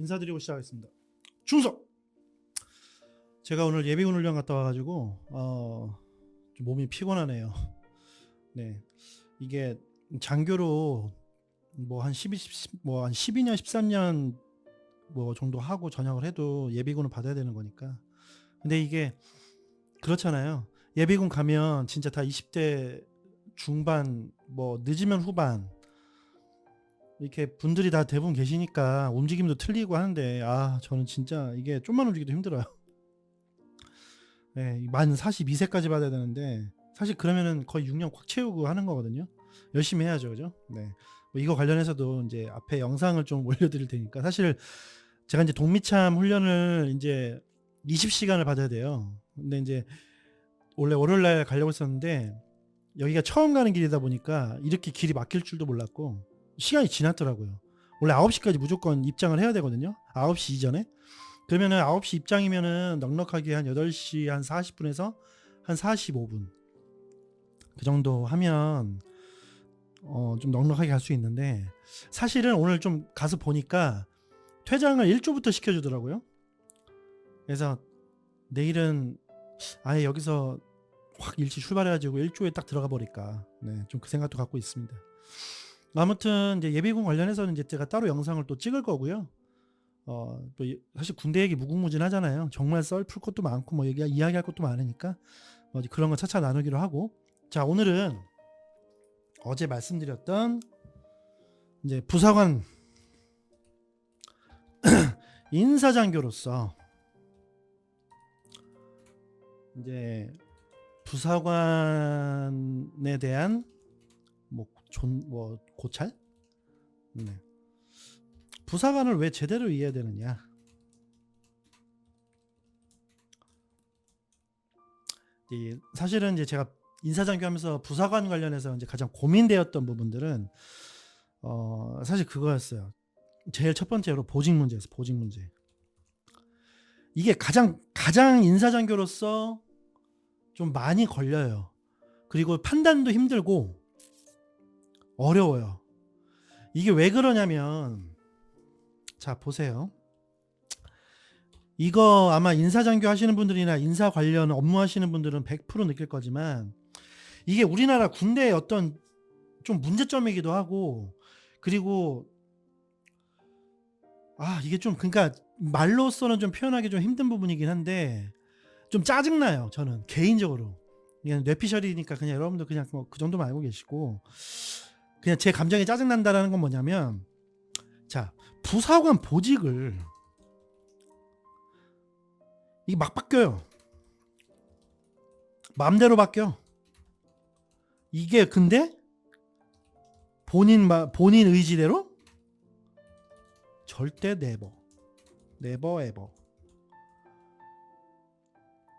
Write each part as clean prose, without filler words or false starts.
인사드리고 시작하겠습니다. 충성! 제가 오늘 예비군 훈련 갔다 와가지고 좀 몸이 피곤하네요. 네, 이게 장교로 뭐 한 12년 13년 뭐 정도 하고 전역을 해도 예비군을 받아야 되는 거니까. 근데 이게 그렇잖아요. 예비군 가면 진짜 다 20대 중반 뭐 늦으면 후반 이렇게 분들이 다 대부분 계시니까 움직임도 틀리고 하는데 저는 진짜 이게 좀만 움직이도 힘들어요. 네, 만 42세까지 받아야 되는데 사실 그러면은 거의 6년 꽉 채우고 하는 거거든요. 열심히 해야죠, 그죠? 네. 뭐 이거 관련해서도 이제 앞에 영상을 좀 올려드릴 테니까. 사실 제가 이제 동미참 훈련을 이제 20시간을 받아야 돼요. 근데 이제 원래 월요일날 가려고 했었는데 여기가 처음 가는 길이다 보니까 이렇게 길이 막힐 줄도 몰랐고 시간이 지났더라고요. 원래 9시까지 무조건 입장을 해야 되거든요. 9시 이전에. 그러면은 9시 입장이면은 넉넉하게 한 8시 한 40분에서 한 45분 그 정도 하면 좀 넉넉하게 갈 수 있는데, 사실은 오늘 좀 가서 보니까 퇴장을 1조부터 시켜주더라고요. 그래서 내일은 아예 여기서 확 일찍 출발해가지고 1조에 딱 들어가 버릴까, 네, 좀 그 생각도 갖고 있습니다. 아무튼 이제 예비군 관련해서는 이제 제가 따로 영상을 또 찍을 거고요. 또 사실 군대 얘기 무궁무진하잖아요. 정말 썰풀 것도 많고 뭐 이야기할 것도 많으니까 그런 거 차차 나누기로 하고, 자, 오늘은 어제 말씀드렸던 이제 부사관 인사장교로서 이제 부사관에 대한 뭐 고찰? 네. 부사관을 왜 제대로 이해해야 되느냐? 사실은 이제 제가 인사장교하면서 부사관 관련해서 이제 가장 고민되었던 부분들은 사실 그거였어요. 제일 첫 번째로 보직 문제였어요. 보직 문제. 이게 가장 인사장교로서 좀 많이 걸려요. 그리고 판단도 힘들고 어려워요. 이게 왜 그러냐면, 자, 보세요. 이거 아마 인사장교 하시는 분들이나 인사 관련 업무 하시는 분들은 100% 느낄 거지만, 이게 우리나라 군대의 어떤 좀 문제점이기도 하고, 그리고 이게 좀, 그러니까 말로서는 좀 표현하기 좀 힘든 부분이긴 한데 좀 짜증나요. 저는 개인적으로. 그냥 뇌피셜이니까 그냥 여러분들 그냥 뭐 그 정도만 알고 계시고, 그냥 제 감정이 짜증난다라는 건 뭐냐면, 자, 부사관 보직을 이게 막 바뀌어요. 마음대로 바뀌어. 이게 근데 본인 의지대로 절대 네버 에버.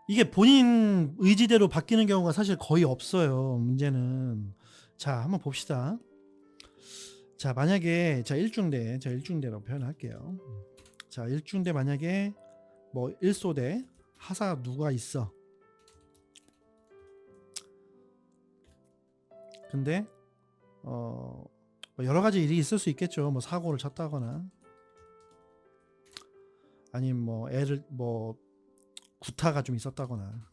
이게 본인 의지대로 바뀌는 경우가 사실 거의 없어요. 문제는. 자, 한번 봅시다. 자, 만약에 자 1중대로 표현할게요. 자, 1중대 만약에 뭐 1소대 하사 누가 있어. 근데 뭐 여러 가지 일이 있을 수 있겠죠. 뭐 사고를 쳤다거나 아니면 뭐 애를 뭐 구타가 좀 있었다거나,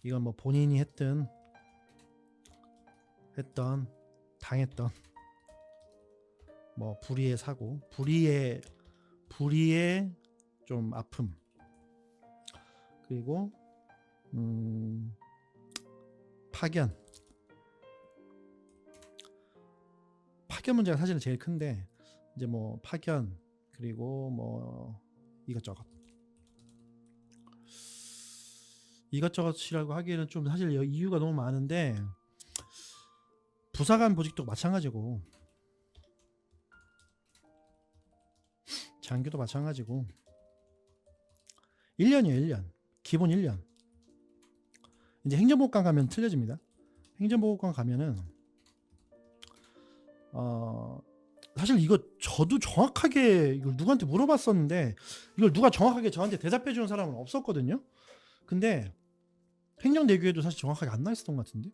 이건 뭐 본인이 했던 당했던 뭐 불의의 사고, 불의의 좀 아픔, 그리고 파견 문제가 사실은 제일 큰데, 이제 뭐 파견, 그리고 뭐 이것저것이라고 하기에는 좀 사실 이유가 너무 많은데, 부사관 보직도 마찬가지고 장교도 마찬가지고 1년이에요. 1년. 기본 1년. 이제 행정복관 가면 틀려집니다. 행정복관 가면은 사실 이거 저도 정확하게 이걸 누구한테 물어봤었는데, 이걸 누가 정확하게 저한테 대답해 주는 사람은 없었거든요. 근데 행정대교에도 사실 정확하게 안 나와 있었던 것 같은데,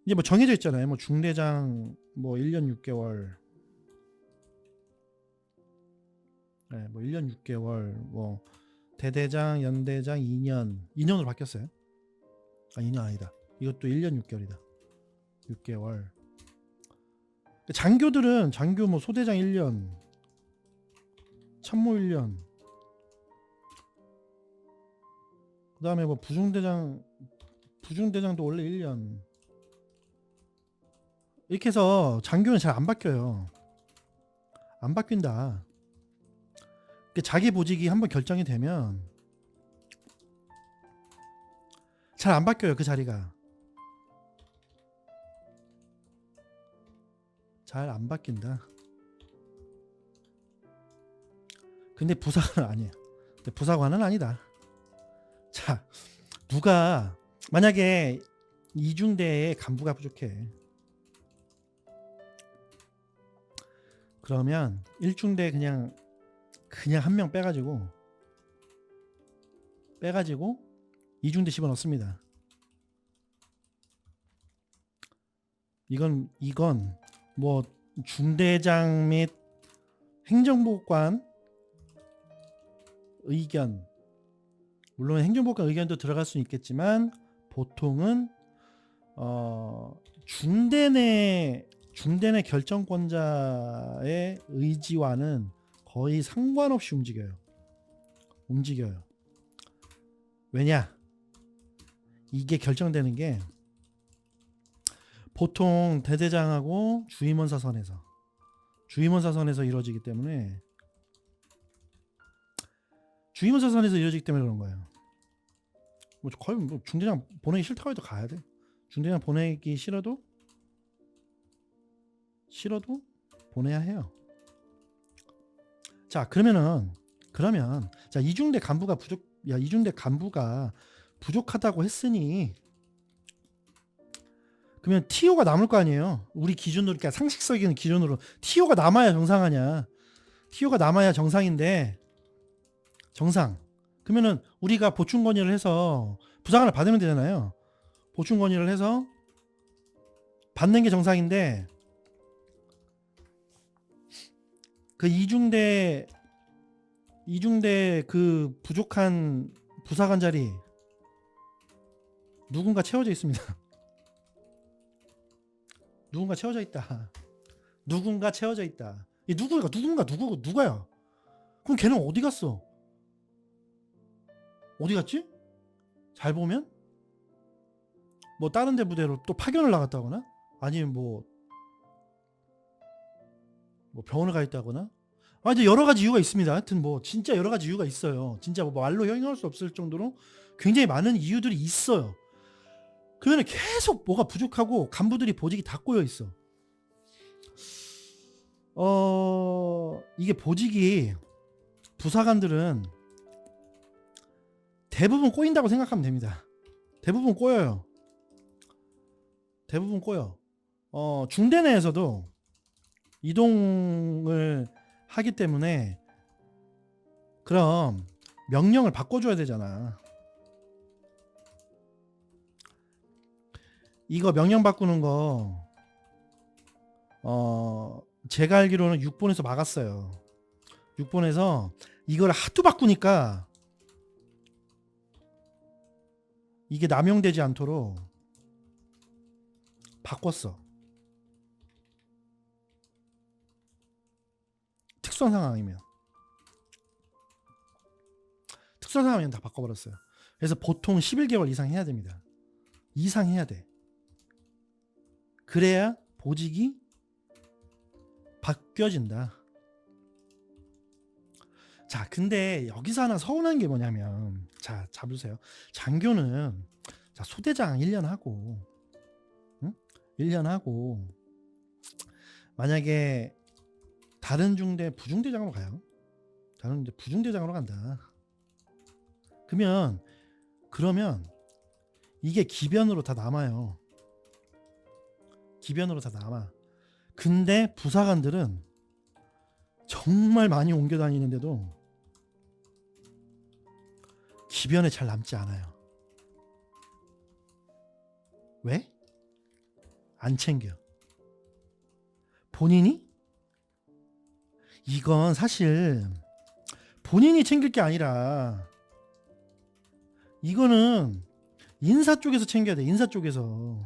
이제 뭐 정해져 있잖아요. 뭐 중대장 뭐 1년 6개월, 네, 뭐 1년 6개월, 뭐 대대장, 연대장 2년으로 바뀌었어요. 아, 2년 아니다. 이것도 1년 6개월이다. 6개월. 장교 뭐 소대장 1년, 참모 1년. 그다음에 뭐 부중대장도 원래 1년. 이렇게 해서 장교는 잘 안 바뀌어요. 안 바뀐다. 자기 보직이 한번 결정이 되면 잘 안 바뀌어요. 그 자리가 잘 안 바뀐다. 근데 부사관은 아니에요. 근데 부사관은 아니다. 자, 누가 만약에 이중대에 간부가 부족해. 그러면 1중대 그냥 한 명 빼가지고 2중대 집어넣습니다. 이건 뭐 중대장 및 행정보관 의견, 물론 행정보관 의견도 들어갈 수 있겠지만 보통은 중대 내 결정권자의 의지와는 거의 상관없이 움직여요. 왜냐? 이게 결정되는 게 보통 대대장하고 주임원사 선에서 이루어지기 때문에 그런 거예요. 뭐 거의 뭐 중대장 보내기 싫다고 해도 가야 돼. 중대장 보내기 싫어도 보내야 해요. 자, 그러면 자, 이중대 간부가 부족하다고 했으니 그러면 TO가 남을 거 아니에요. 우리 기준으로, 그러니까 상식적인 기준으로 TO가 남아야 정상 아니야. TO가 남아야 정상인데 그러면은 우리가 보충 건의를 해서 부사관을 받으면 되잖아요. 보충 건의를 해서 받는 게 정상인데 그 이중대 그 부족한 부사관 자리 누군가 채워져 있습니다. 누군가 채워져 있다. 이 누가야? 그럼 걔는 어디 갔어? 어디 갔지? 잘 보면 뭐 다른 데 부대로 또 파견을 나갔다거나 아니면 뭐 병원을 가 있다거나 이제 여러 가지 이유가 있습니다. 하여튼 뭐 진짜 여러 가지 이유가 있어요. 진짜 뭐 말로 형용할 수 없을 정도로 굉장히 많은 이유들이 있어요. 그러면 계속 뭐가 부족하고 간부들이 보직이 다 꼬여 있어. 이게 보직이 부사관들은 대부분 꼬인다고 생각하면 됩니다. 대부분 꼬여요. 중대 내에서도 이동을 하기 때문에 그럼 명령을 바꿔줘야 되잖아. 이거 명령 바꾸는 거 제가 알기로는 6본에서 막았어요. 6본에서 이걸 하도 바꾸니까 이게 남용되지 않도록 바꿨어. 특수한 상황이면 다 바꿔버렸어요. 그래서 보통 11개월 이상 해야 됩니다. 이상 해야 돼. 그래야 보직이 바뀌어진다. 자, 근데 여기서 하나 서운한 게 뭐냐면, 자, 잡으세요. 장교는 자, 소대장 1년 하고, 응? 1년 하고, 만약에 다른 중대 부중대장으로 가요. 다른 중대 부중대장으로 간다. 그러면 이게 기변으로 다 남아요. 근데 부사관들은 정말 많이 옮겨 다니는데도 기변에 잘 남지 않아요. 왜? 안 챙겨. 본인이? 이건 사실 본인이 챙길 게 아니라 이거는 인사 쪽에서 챙겨야 돼. 인사 쪽에서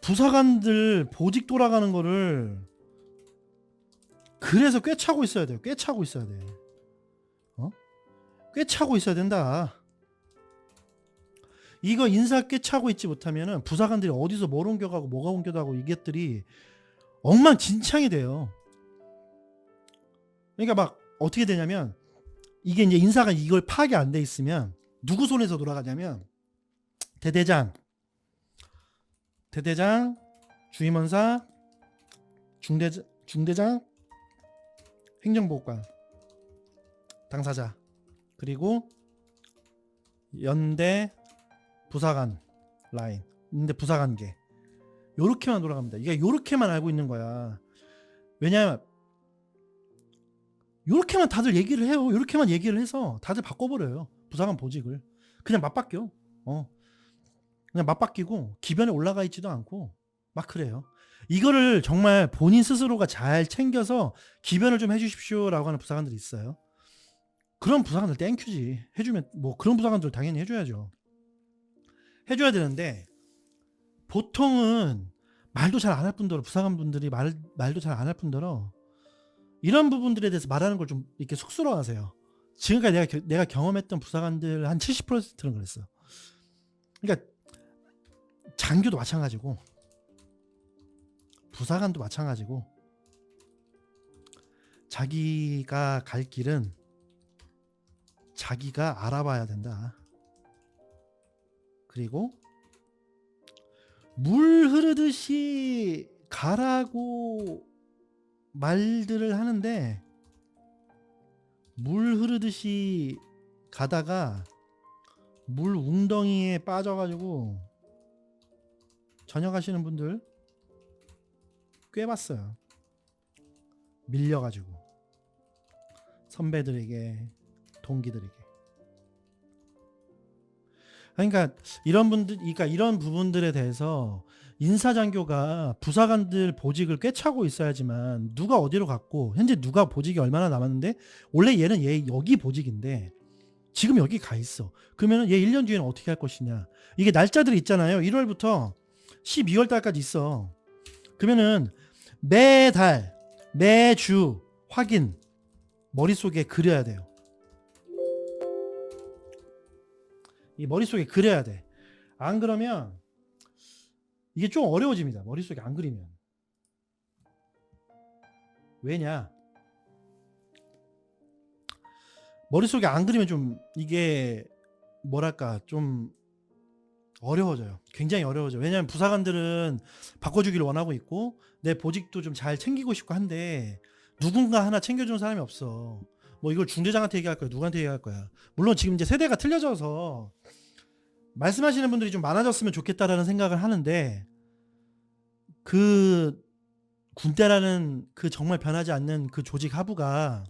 부사관들 보직 돌아가는 거를 그래서 꿰차고 있어야 돼요. 꿰차고 있어야 돼. 꿰차고 있어야 된다. 이거 인사 꿰차고 있지 못하면은 부사관들이 어디서 뭘 옮겨가고 뭐가 옮겨가고 이것들이 엉망진창이 돼요. 그러니까 막 어떻게 되냐면 이게 이제 인사가 이걸 파악이 안 돼 있으면 누구 손에서 돌아가냐면 대대장, 주임원사, 중대장, 행정보고관, 당사자, 그리고 연대 부사관 라인, 연대 부사관계 요렇게만 돌아갑니다. 이게 요렇게만 알고 있는 거야. 왜냐면 요렇게만 다들 얘기를 해요. 요렇게만 얘기를 해서 다들 바꿔버려요. 부사관 보직을 그냥 맞바뀌어. 그냥 맞바뀌고 기변에 올라가 있지도 않고 막 그래요. 이거를 정말 본인 스스로가 잘 챙겨서 기변을 좀 해주십시오라고 하는 부사관들이 있어요. 그런 부사관들 땡큐지. 해주면 뭐 그런 부사관들 당연히 해줘야죠. 해줘야 되는데 보통은 말도 잘 안 할 뿐더러 부사관분들이 말도 잘 안 할 뿐더러 이런 부분들에 대해서 말하는 걸 좀 이렇게 쑥스러워하세요. 지금까지 내가 경험했던 부사관들 한 70%는 그랬어. 그러니까 장교도 마찬가지고 부사관도 마찬가지고 자기가 갈 길은 자기가 알아봐야 된다. 그리고 물 흐르듯이 가라고 말들을 하는데 물 흐르듯이 가다가 물 웅덩이에 빠져가지고 전역하시는 분들 꽤 봤어요. 밀려가지고 선배들에게, 동기들에게. 그러니까 이런 부분들에 대해서 인사장교가 부사관들 보직을 꿰차고 있어야지만 누가 어디로 갔고 현재 누가 보직이 얼마나 남았는데 원래 얘는 여기 보직인데 지금 여기 가 있어. 그러면 얘 1년 뒤에는 어떻게 할 것이냐. 이게 날짜들이 있잖아요. 1월부터 12월 달까지 있어. 그러면은 매달, 매주 확인 머릿속에 그려야 돼요. 이 머릿속에 그려야 돼. 안 그러면 이게 좀 어려워집니다. 머릿속에 안 그리면. 왜냐? 머릿속에 안 그리면 좀 이게 뭐랄까 좀 어려워져요. 굉장히 어려워져요. 왜냐하면 부사관들은 바꿔주기를 원하고 있고 내 보직도 좀 잘 챙기고 싶고 한데 누군가 하나 챙겨주는 사람이 없어. 뭐 이걸 중대장한테 얘기할 거야? 누구한테 얘기할 거야? 물론 지금 이제 세대가 틀려져서 말씀하시는 분들이 좀 많아졌으면 좋겠다라는 생각을 하는데 그 군대라는 그 정말 변하지 않는 그 조직 하부가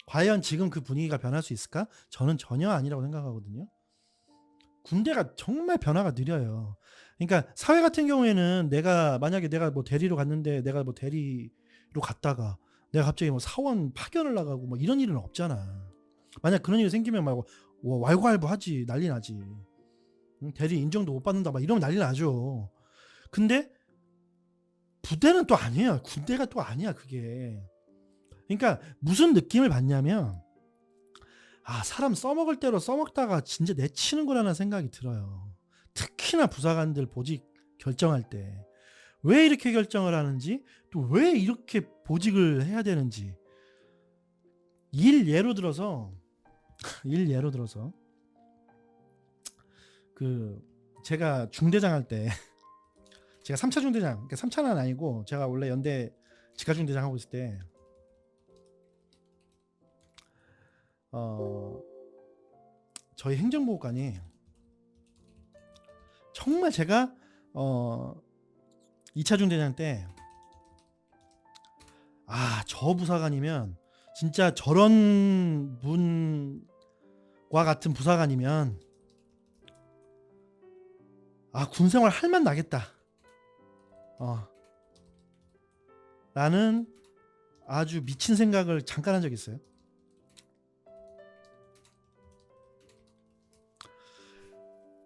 과연 지금 그 분위기가 변할 수 있을까? 저는 전혀 아니라고 생각하거든요. 군대가 정말 변화가 느려요. 그러니까 사회 같은 경우에는 만약에 내가 뭐 대리로 갔는데 내가 뭐 대리로 갔다가 내가 갑자기 뭐 사원 파견을 나가고 뭐 이런 일은 없잖아. 만약 그런 일이 생기면 막 왈가왈부하지, 난리 나지. 대리 인정도 못 받는다 막 이러면 난리 나죠. 근데 부대는 또 아니에요. 군대가 또 아니야 그게. 그러니까 무슨 느낌을 받냐면 사람 써먹을 대로 써먹다가 진짜 내치는구나라는 생각이 들어요. 특히나 부사관들 보직 결정할 때 왜 이렇게 결정을 하는지 또 왜 이렇게 보직을 해야 되는지 예로 들어서 그 제가 중대장 할 때 제가 3차 중대장, 그러니까 3차는 아니고 제가 원래 연대 직하중대장 하고 있을 때 저희 행정보고관이 정말 제가 2차 중대장 때 저 부사관이면 진짜 저런 분과 같은 부사관이면 군생활 할만 나겠다 라는 아주 미친 생각을 잠깐 한 적이 있어요.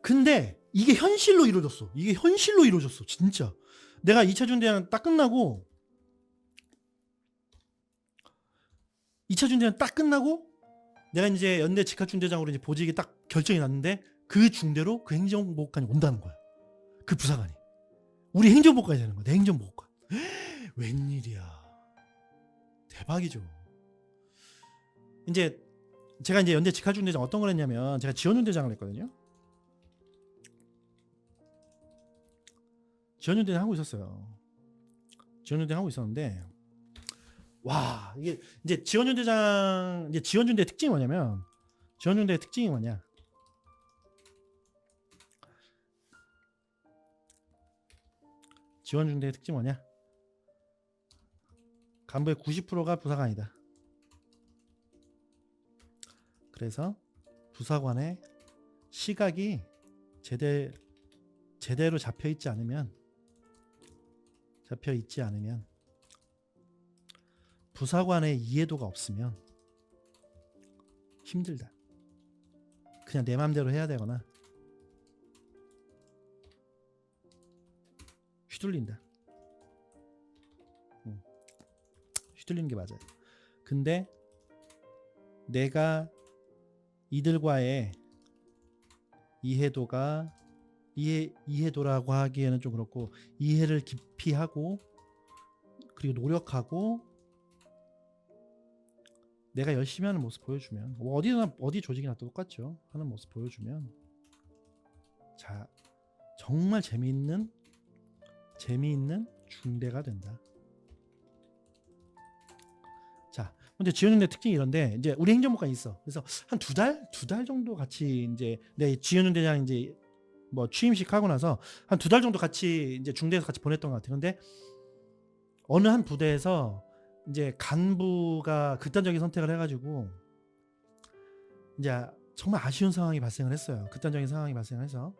근데 이게 현실로 이루어졌어. 이게 현실로 이루어졌어. 진짜. 내가 2차 중대장 딱 끝나고 2차 중대장 딱 끝나고 내가 이제 연대 직학중대장으로 이제 보직이 딱 결정이 났는데 그 중대로 그 행정보고관이 온다는 거야. 그 부사관이. 우리 행정보고관이 되는 거야. 내 행정보고관. 웬일이야. 대박이죠. 이제 제가 이제 연대 직학중대장 어떤 걸 했냐면 제가 지원중대장을 했거든요. 지원중대장 하고 있었어요. 지원중대장 하고 있었는데 와 이게 이제 지원중대장 이제 지원중대 특징이 뭐냐면 지원중대 특징이 뭐냐 지원중대 특징이 뭐냐 간부의 90%가 부사관이다. 그래서 부사관의 시각이 제대로 잡혀 있지 않으면 부사관의 이해도가 없으면 힘들다. 그냥 내 맘대로 해야 되거나 휘둘린다. 휘둘리는 게 맞아요. 근데 내가 이들과의 이해도라고 하기에는 좀 그렇고 이해를 깊이 하고 그리고 노력하고 내가 열심히 하는 모습 보여주면 어디 조직이나 똑같죠. 하는 모습 보여주면 자 정말 재미있는 중대가 된다. 자, 근데 지원중대 특징이 이런데 이제 우리 행정부관이 있어. 그래서 한 두 달 정도 같이 이제 내 지원중대장 이제 뭐 취임식 하고 나서 한 2달 정도 같이 이제 중대에서 같이 보냈던 것 같아요. 근데 어느 한 부대에서 이제 간부가 극단적인 선택을 해가지고 이제 정말 아쉬운 상황이 발생을 했어요. 극단적인 상황이 발생을 해서.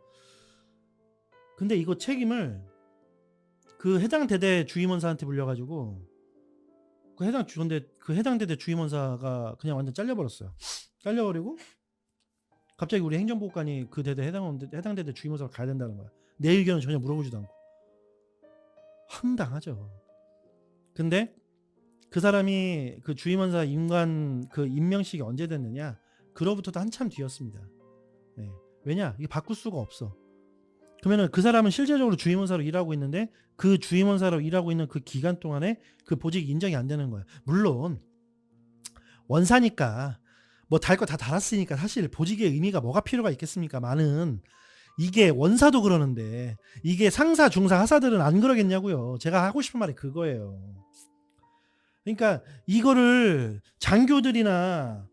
근데 이거 책임을 그 해당 대대 주임원사한테 물려가지고 그 해당 대대 주임원사가 그냥 완전 잘려버렸어요. 잘려버리고 갑자기 우리 행정보고관이 그 대대 해당 대대 주임원사로 가야 된다는 거야. 내 의견은 전혀 물어보지도 않고. 황당하죠. 근데 그 사람이 그 주임원사 그 임명식이 언제 됐느냐? 그로부터도 한참 뒤였습니다. 네. 왜냐? 이게 바꿀 수가 없어. 그러면은 그 사람은 실제적으로 주임원사로 일하고 있는데 그 주임원사로 일하고 있는 그 기간 동안에 그 보직이 인정이 안 되는 거야. 물론 원사니까 뭐 달 거 다 달았으니까 사실 보직의 의미가 뭐가 필요가 있겠습니까? 이게 원사도 그러는데 이게 상사, 중사, 하사들은 안 그러겠냐고요. 제가 하고 싶은 말이 그거예요. 그러니까 이거를 장교들이나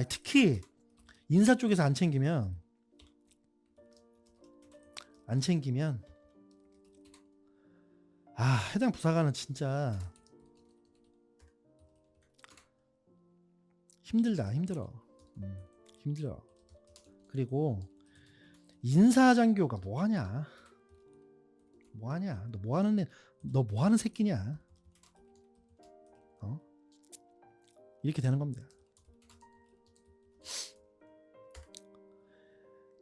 특히 인사 쪽에서 안 챙기면 해당 부사관은 진짜 힘들어. 그리고 인사장교가 뭐하냐? 너 뭐하는 새끼냐? 이렇게 되는 겁니다.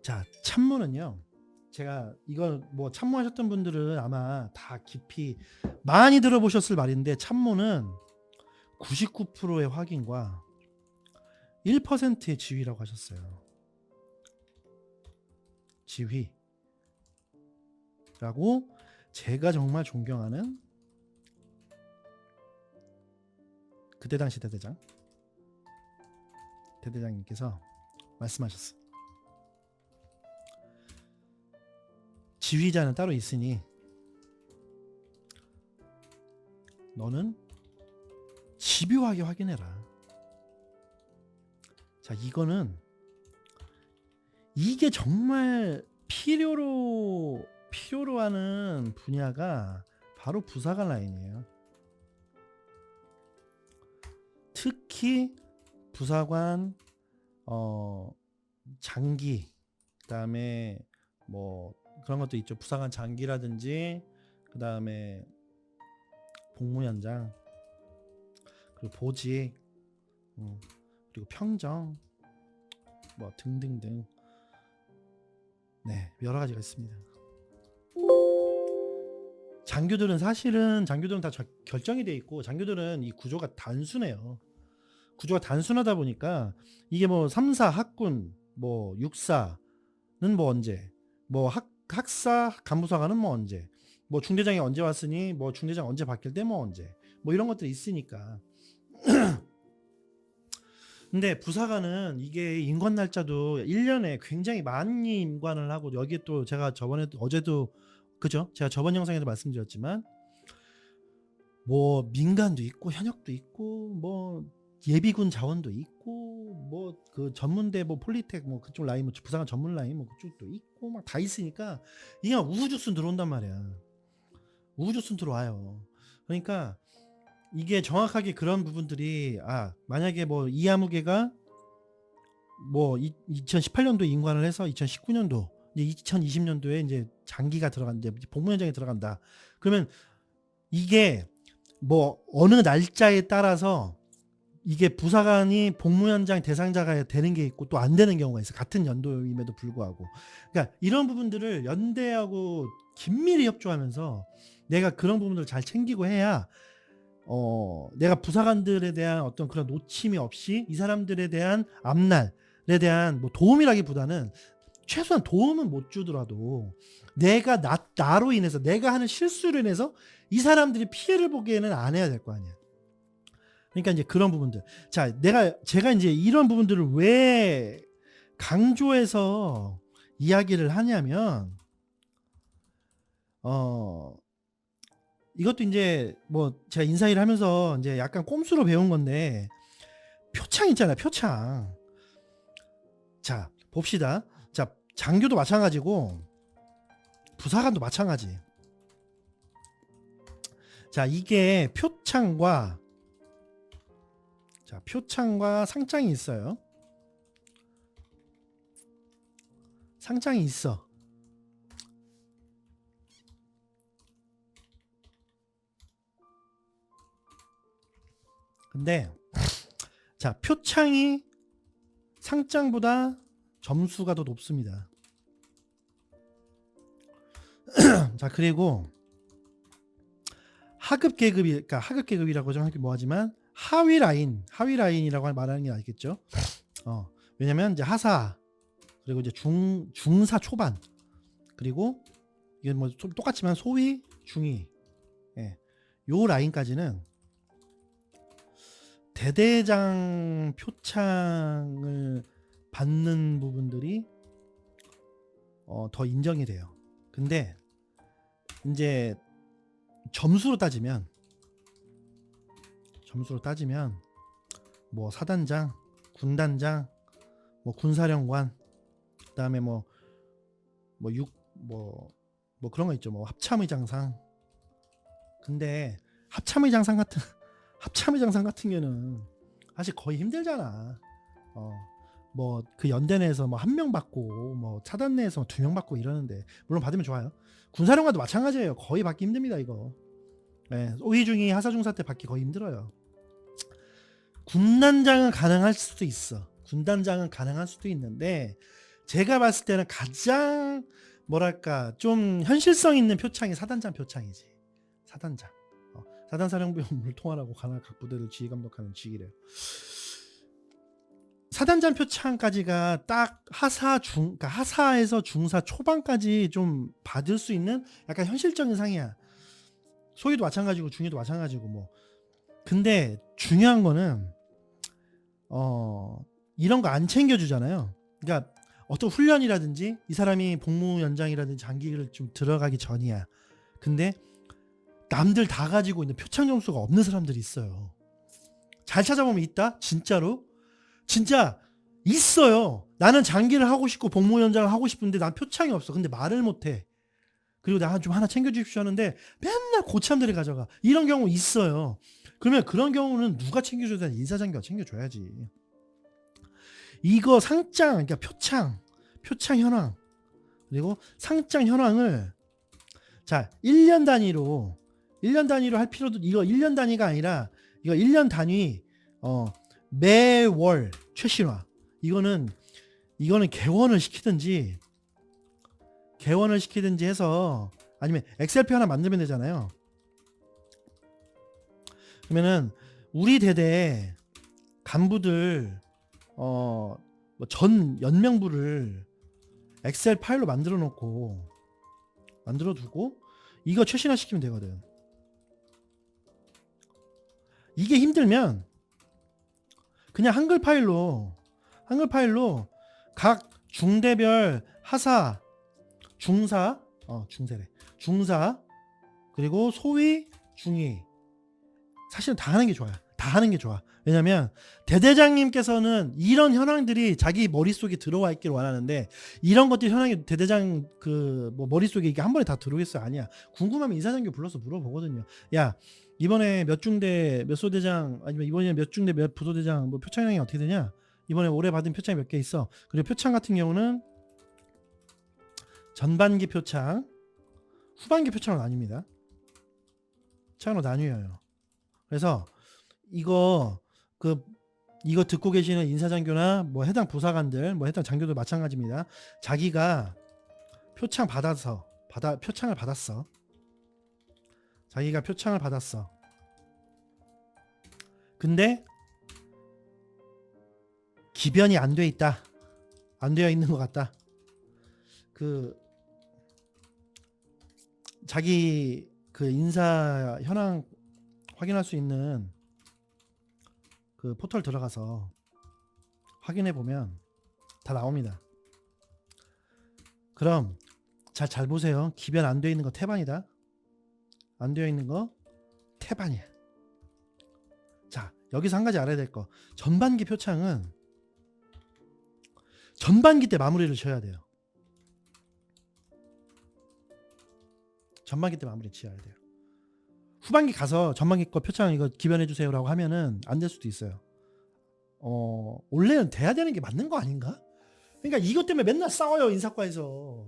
자, 참모는요. 제가 이걸 뭐 참모하셨던 분들은 아마 다 깊이 많이 들어보셨을 말인데 참모는 99%의 확인과 1%의 지위라고 하셨어요. 지위라고 제가 정말 존경하는 그때 당시 대대장님께서 말씀하셨어요. 지휘자는 따로 있으니 너는 집요하게 확인해라. 자, 이게 정말 필요로 하는 분야가 바로 부사관 라인이에요. 특히 부사관 장기, 그다음에 뭐 그런 것도 있죠. 부사관 장기라든지 그다음에 복무 연장, 그리고 보직, 그리고 평정, 뭐 등등등. 네, 여러 가지가 있습니다. 사실은 장교들은 다 결정이 돼 있고, 장교들은 이 구조가 단순해요. 구조가 단순하다 보니까 이게 뭐 3사 학군, 뭐 육사는 뭐 언제, 뭐 학사 간부사관은 뭐 언제, 뭐 중대장이 언제 왔으니 뭐 중대장 언제 바뀔 때 뭐 언제, 뭐 이런 것들이 있으니까. 근데 부사관은 이게 임관 날짜도 1년에 굉장히 많이 임관을 하고, 여기에 또 제가 어제도 그죠? 제가 저번 영상에도 말씀드렸지만 뭐 민간도 있고 현역도 있고 뭐 예비군 자원도 있고 뭐 그 전문대 뭐 폴리텍 뭐 그쪽 라인 뭐 부사관 전문 라인 뭐 그쪽도 있고 막 다 있으니까 이게 막 우후죽순 들어온단 말이야. 우후죽순 들어와요. 그러니까 이게 정확하게 그런 부분들이, 만약에 뭐 이하무개가 뭐 2018년도에 임관을 해서 2019년도 이제 2020년도에 이제 장기가 이제 복무연장에 들어간다. 그러면 이게 뭐 어느 날짜에 따라서 이게 부사관이 복무연장 대상자가 되는 게 있고 또 안 되는 경우가 있어. 같은 연도임에도 불구하고. 그러니까 이런 부분들을 연대하고 긴밀히 협조하면서 내가 그런 부분들을 잘 챙기고 해야 내가 부사관들에 대한 어떤 그런 놓침이 없이 이 사람들에 대한 앞날에 대한 뭐 도움이라기보다는 최소한 도움은 못 주더라도 내가 나로 인해서 내가 하는 실수로 인해서 이 사람들이 피해를 보기에는 안 해야 될 거 아니야. 그러니까 이제 그런 부분들. 자, 제가 이제 이런 부분들을 왜 강조해서 이야기를 하냐면, 이것도 이제 뭐 제가 인사일 하면서 이제 약간 꼼수로 배운 건데, 표창 있잖아요, 표창. 자, 봅시다. 자, 장교도 마찬가지고 부사관도 마찬가지. 자, 이게 표창과 상장이 있어요. 상장이 있어. 근데 자, 표창이 상장보다 점수가 더 높습니다. 자, 그리고 하급 계급이라고 좀 하긴 뭐하지만 하위 라인이라고 말하는 게 낫겠죠. 왜냐면 이제 하사, 그리고 이제 중사 초반, 그리고 이게 뭐 좀 똑같지만 소위, 중위, 요 라인까지는 대대장 표창을 받는 부분들이 더 인정이 돼요. 근데 이제 점수로 따지면 뭐 사단장, 군단장, 뭐 군사령관, 그다음에 뭐 그런 거 있죠. 뭐 합참의장상. 근데 합참의장상 같은 경우는 사실 거의 힘들잖아. 뭐 그 연대 내에서 뭐 1명 받고 뭐 차단 내에서 2명 받고 이러는데, 물론 받으면 좋아요. 군사령관도 마찬가지예요. 거의 받기 힘듭니다, 이거. 오희중이 하사중사 때 받기 거의 힘들어요. 군단장은 가능할 수도 있어. 군단장은 가능할 수도 있는데, 제가 봤을 때는 가장 뭐랄까 좀 현실성 있는 표창이 사단장 표창이지. 사단장. 사단사령부용 물통화라고 관할 각 부대를 지휘 감독하는 직이래요. 사단장 표창까지가 딱 그러니까 하사에서 중사 초반까지 좀 받을 수 있는 약간 현실적인 상이야. 소위도 마찬가지고 중위도 마찬가지고 뭐. 근데 중요한 거는 이런 거 안 챙겨주잖아요. 그러니까 어떤 훈련이라든지 이 사람이 복무 연장이라든지 장기를 좀 들어가기 전이야. 근데 남들 다 가지고 있는 표창 점수가 없는 사람들이 있어요. 잘 찾아보면 있다? 진짜로? 진짜 있어요. 나는 장기를 하고 싶고 복무 연장을 하고 싶은데 난 표창이 없어. 근데 말을 못해. 그리고 나 좀 하나 챙겨주십시오 하는데 맨날 고참들이 가져가. 이런 경우 있어요. 그러면 그런 경우는 누가 챙겨줘야 되나? 인사장교가 챙겨줘야지. 이거 상장, 그러니까 표창 현황, 그리고 상장 현황을 자 1년 단위로 할 필요도, 이거 1년 단위가 아니라 이거 1년 단위 매월 최신화. 이거는 개원을 시키든지 해서, 아니면 엑셀표 하나 만들면 되잖아요. 그러면은 우리 대대 간부들 전 연명부를 엑셀 파일로 만들어 두고 이거 최신화 시키면 되거든. 이게 힘들면 그냥 한글 파일로 각 중대별 하사, 중사, 그리고 소위, 중위, 사실은 다 하는 게 좋아. 왜냐면 대대장님께서는 이런 현황들이 자기 머릿속에 들어와 있기를 원하는데, 이런 것들이 현황이 대대장 머릿속에 이게 한 번에 다 들어오겠어요? 아니야. 궁금하면 인사장교 불러서 물어보거든요. 야, 이번에 몇 중대 몇 소대장, 아니면 이번에 몇 중대 몇 부소대장 표창량이 어떻게 되냐? 이번에 올해 받은 표창이 몇 개 있어? 그리고 표창 같은 경우는 전반기 표창, 후반기 표창으로 나뉩니다. 표창으로 나뉘어요. 그래서 이거 듣고 계시는 인사장교나 해당 부사관들, 해당 장교도 마찬가지입니다. 자기가 표창을 받았어. 자기가 표창을 받았어. 근데 기변이 안 돼 있다. 안 되어 있는 것 같다. 자기 인사 현황 확인할 수 있는 포털 들어가서 확인해 보면 다 나옵니다. 그럼 잘 보세요. 기변 안 되어 있는 거 태반이다. 안 되어 있는 거 태반이야. 자, 여기서 한 가지 알아야 될 거. 전반기 표창은 전반기 때 마무리를 지어야 돼요. 전반기 때 마무리 지어야 돼요. 후반기 가서 전반기 거 표창 이거 기변해 주세요라고 하면은 안 될 수도 있어요. 원래는 돼야 되는 게 맞는 거 아닌가? 그러니까 이것 때문에 맨날 싸워요, 인사과에서.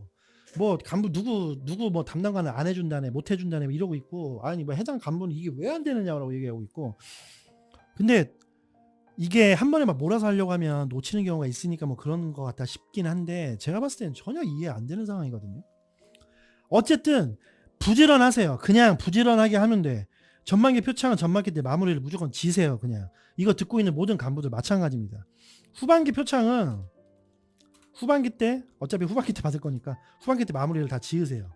간부 누구 담당관을 안 해준다네, 못 해준다네 이러고 있고, 아니 해당 간부는 이게 왜 안 되느냐고 얘기하고 있고. 근데 이게 한 번에 막 몰아서 하려고 하면 놓치는 경우가 있으니까 그런 것 같다 싶긴 한데, 제가 봤을 때는 전혀 이해 안 되는 상황이거든요. 어쨌든 부지런하세요. 그냥 부지런하게 하면 돼. 전반기 표창은 전반기 때 마무리를 무조건 지세요. 그냥 이거 듣고 있는 모든 간부들 마찬가지입니다. 후반기 표창은 후반기 때, 어차피 후반기 때 받을 거니까 후반기 때 마무리를 다 지으세요.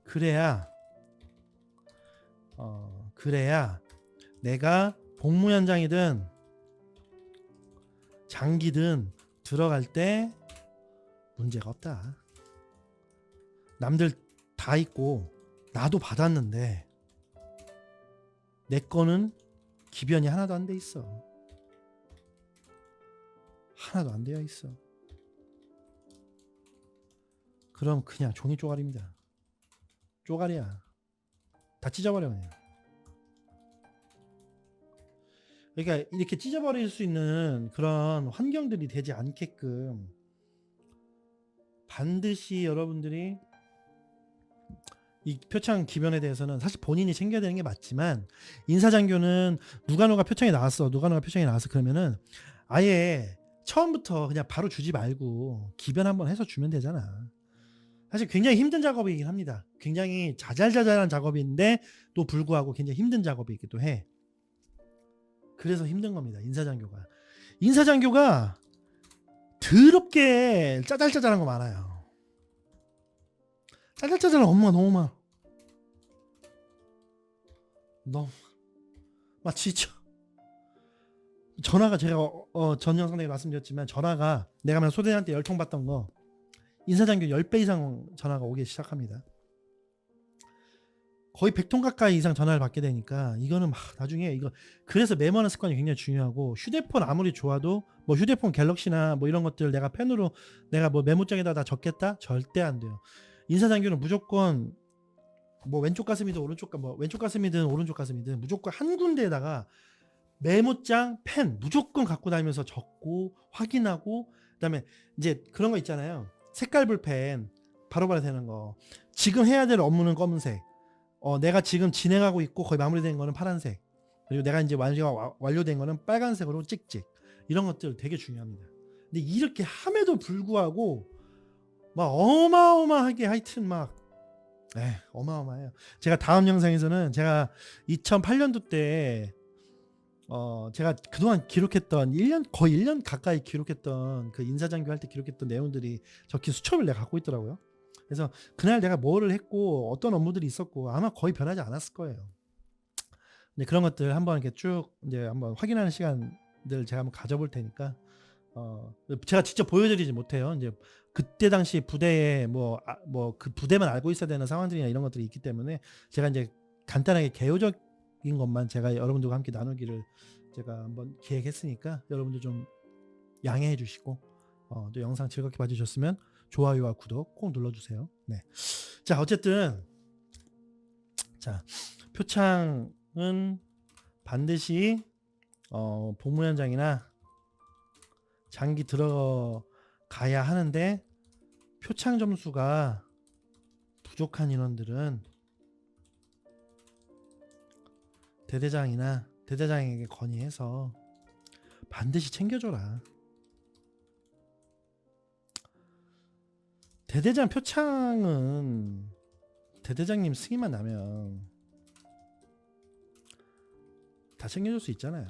그래야 내가 복무 현장이든 장기든 들어갈 때 문제가 없다. 남들 다 있고 나도 받았는데 내 거는 기변이 하나도 안 돼 있어. 하나도 안 되어 있어. 그럼 그냥 종이 쪼가리입니다. 쪼가리야. 다 찢어버려 그냥. 그러니까 이렇게 찢어버릴 수 있는 그런 환경들이 되지 않게끔 반드시 여러분들이 이 표창 기변에 대해서는 사실 본인이 챙겨야 되는 게 맞지만, 인사장교는 누가 표창이 나왔어 그러면은 아예 처음부터 그냥 바로 주지 말고 기변 한번 해서 주면 되잖아. 사실 굉장히 힘든 작업이긴 합니다. 굉장히 자잘자잘한 작업인데 또 불구하고 굉장히 힘든 작업이기도 해. 그래서 힘든 겁니다. 인사장교가 더럽게 짜잘짜잘한 거 많아요. 짜잘짜잘한 업무가 너무 많아. 너무 지쳐. 전화가, 제가 전 영상 내에 말씀드렸지만, 전화가 내가 맨날 소대장한테 열통 받던 거 인사장교 10배 이상 전화가 오기 시작합니다. 거의 100통 가까이 이상 전화를 받게 되니까 이거는 나중에 그래서 메모하는 습관이 굉장히 중요하고, 휴대폰 아무리 좋아도 휴대폰 갤럭시나 이런 것들 내가 펜으로 내가 메모장에다 다 적겠다? 절대 안 돼요. 인사장교는 무조건 왼쪽 가슴이든 오른쪽 가슴이든 무조건 한 군데에다가 메모장, 펜 무조건 갖고 다니면서 적고 확인하고, 그다음에 이제 그런 거 있잖아요. 색깔 볼펜 바로바로 되는 거. 지금 해야 될 업무는 검은색, 내가 지금 진행하고 있고 거의 마무리된 거는 파란색, 그리고 내가 이제 완료된 거는 빨간색으로 찍찍, 이런 것들 되게 중요합니다. 근데 이렇게 함에도 불구하고 막 어마어마하게 하여튼 막 어마어마해요. 제가 다음 영상에서는 제가 2008년도 때 제가 그동안 기록했던 1년, 거의 1년 가까이 기록했던 그 인사장교 할 때 기록했던 내용들이 적힌 수첩을 내가 갖고 있더라고요. 그래서 그날 내가 뭐를 했고 어떤 업무들이 있었고 아마 거의 변하지 않았을 거예요. 근데 그런 것들 한번 이렇게 쭉 이제 한번 확인하는 시간들 제가 한번 가져볼 테니까 제가 직접 보여드리지 못해요. 이제 그때 당시 부대에 뭐 그 부대만 알고 있어야 되는 상황들이나 이런 것들이 있기 때문에 제가 이제 간단하게 개요적인 것만 제가 여러분들과 함께 나누기를 제가 한번 기획했으니까 여러분들 좀 양해해 주시고 또 영상 즐겁게 봐주셨으면 좋아요와 구독 꼭 눌러주세요. 네. 자, 어쨌든 자, 표창은 반드시 복무 현장이나 장기 들어가야 하는데 표창 점수가 부족한 인원들은 대대장에게 건의해서 반드시 챙겨줘라. 대대장 표창은 대대장님 승인만 나면 다 챙겨줄 수 있잖아요.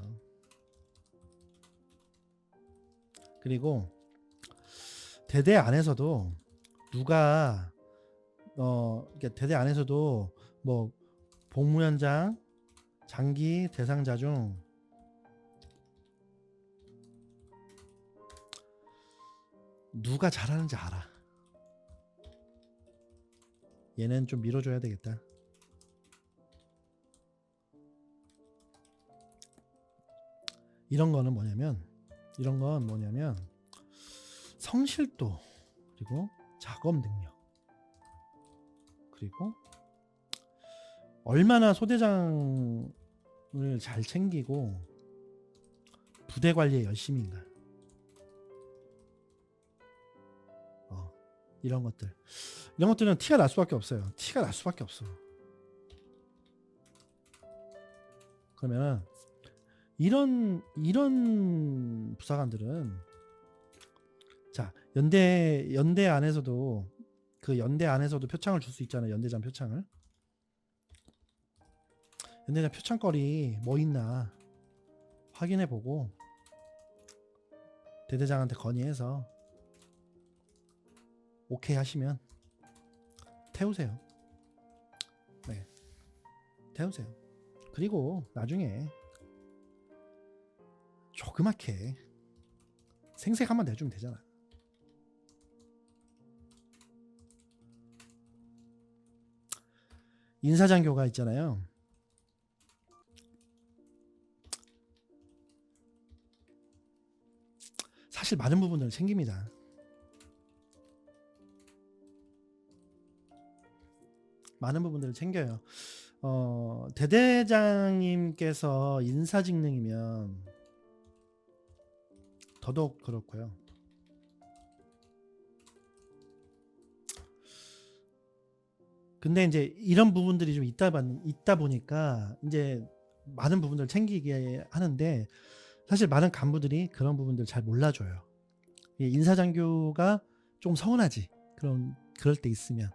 그리고 대대 안에서도 누가 대대 안에서도 뭐 복무 현장 장기 대상자 중 누가 잘하는지 알아. 얘는 좀 밀어줘야 되겠다. 이런 건 뭐냐면 성실도, 그리고 작업 능력, 그리고 얼마나 소대장을 잘 챙기고 부대 관리에 열심인가, 이런 것들은 티가 날 수밖에 없어요. 티가 날 수밖에 없어. 그러면은 이런 부사관들은 자, 연대 안에서도 표창을 줄 수 있잖아요. 연대장 표창을. 연대장 표창거리 뭐 있나 확인해 보고 대대장한테 건의해서 오케이 하시면 태우세요. 네, 태우세요. 그리고 나중에 조그맣게 생색 한번 내주면 되잖아. 인사장교가 있잖아요. 사실 많은 부분들을 챙깁니다. 많은 부분들을 챙겨요. 대대장님께서 인사직능이면 더더욱 그렇고요. 근데 이제 이런 부분들이 좀 있다 보니까 이제 많은 부분들을 챙기게 하는데 사실 많은 간부들이 그런 부분들 잘 몰라줘요. 인사장교가 좀 서운하지. 그럴 때 있으면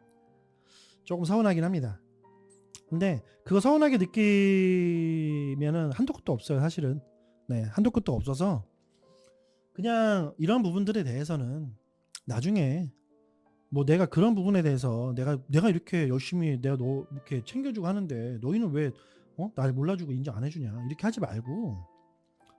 조금 서운하긴 합니다. 근데 그거 서운하게 느끼면은 한도 끝도 없어요, 사실은. 네, 한도 끝도 없어서 그냥 이런 부분들에 대해서는 나중에 뭐 내가 그런 부분에 대해서 내가 이렇게 열심히 내가 너 이렇게 챙겨주고 하는데 너희는 왜 날 몰라주고 인정 안 해주냐, 이렇게 하지 말고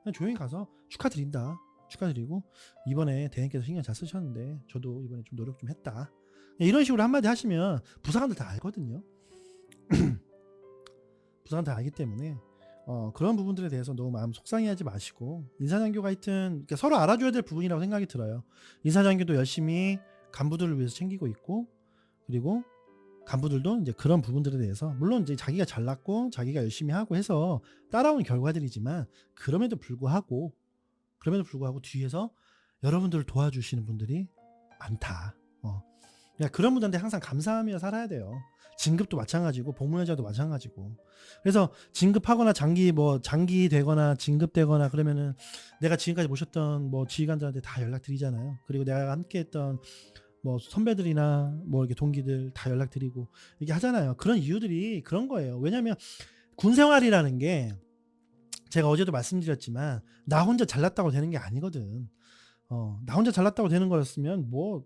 그냥 조용히 가서 축하드리고 이번에 대행께서 신경 잘 쓰셨는데 저도 이번에 좀 노력 좀 했다, 이런 식으로 한마디 하시면 부사관들 다 알거든요. 부사관 다 알기 때문에 그런 부분들에 대해서 너무 마음 속상해하지 마시고 인사장교가 하여튼 서로 알아줘야 될 부분이라고 생각이 들어요. 인사장교도 열심히 간부들을 위해서 챙기고 있고, 그리고 간부들도 이제 그런 부분들에 대해서 물론 이제 자기가 잘났고 자기가 열심히 하고 해서 따라온 결과들이지만 그럼에도 불구하고 뒤에서 여러분들을 도와주시는 분들이 많다. 그러니까 그런 분들한테 항상 감사하며 살아야 돼요. 진급도 마찬가지고 복무여자도 마찬가지고. 그래서 진급하거나 장기 되거나 진급되거나 그러면은 내가 지금까지 모셨던 뭐 지휘관들한테 다 연락드리잖아요. 그리고 내가 함께했던 뭐 선배들이나 뭐 이렇게 동기들 다 연락드리고 이렇게 하잖아요. 그런 이유들이 그런 거예요. 왜냐하면 군 생활이라는 게 제가 어제도 말씀드렸지만 나 혼자 잘났다고 되는 게 아니거든. 나 혼자 잘났다고 되는 거였으면 뭐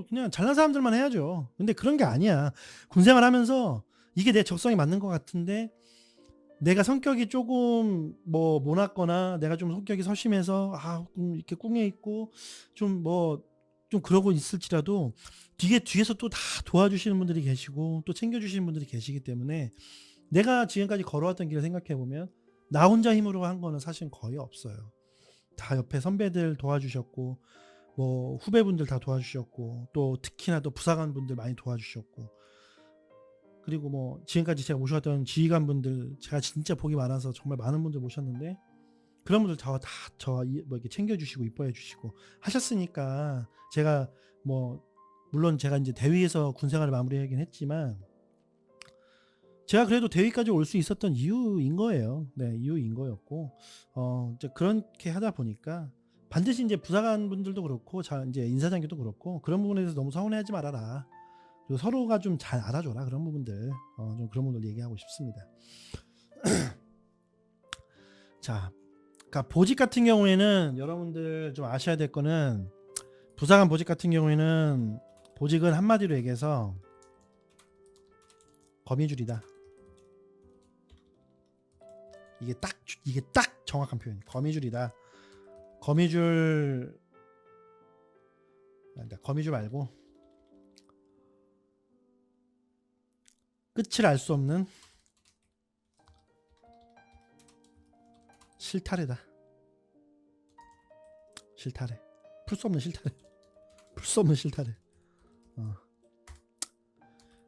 그냥 잘난 사람들만 해야죠. 근데 그런 게 아니야. 군 생활하면서 이게 내 적성에 맞는 것 같은데 내가 성격이 조금 뭐 모났거나 내가 좀 성격이 서심해서 이렇게 꿍해 있고 좀 그러고 있을지라도 뒤에서 또 다 도와주시는 분들이 계시고 또 챙겨주시는 분들이 계시기 때문에 내가 지금까지 걸어왔던 길을 생각해 보면 나 혼자 힘으로 한 거는 사실 거의 없어요. 다 옆에 선배들 도와주셨고 뭐 후배분들 다 도와주셨고 또 특히나 또 부사관 분들 많이 도와주셨고 그리고 뭐 지금까지 제가 모셔왔던 지휘관 분들 제가 진짜 복이 많아서 정말 많은 분들 모셨는데 그런 분들 다 저 뭐 이렇게 챙겨주시고 이뻐해 주시고 하셨으니까 제가 뭐 물론 제가 이제 대위에서 군생활을 마무리하긴 했지만 제가 그래도 대위까지 올 수 있었던 이유인 거예요. 네, 이유인 거였고, 이제 그렇게 하다 보니까 반드시 이제 부사관 분들도 그렇고, 이제 인사장교도 그렇고, 그런 부분에 대해서 너무 서운해하지 말아라. 그리고 서로가 좀 잘 알아줘라. 그런 부분들, 좀 그런 부분들 얘기하고 싶습니다. 자, 그러니까 보직 같은 경우에는 여러분들 좀 아셔야 될 거는 부사관 보직 같은 경우에는 보직은 한마디로 얘기해서 거미줄이다. 이게 딱 정확한 표현. 거미줄이다. 거미줄 말고 끝을 알 수 없는 실타래다. 실타래. 풀 수 없는 실타래. 풀 수 없는 실타래.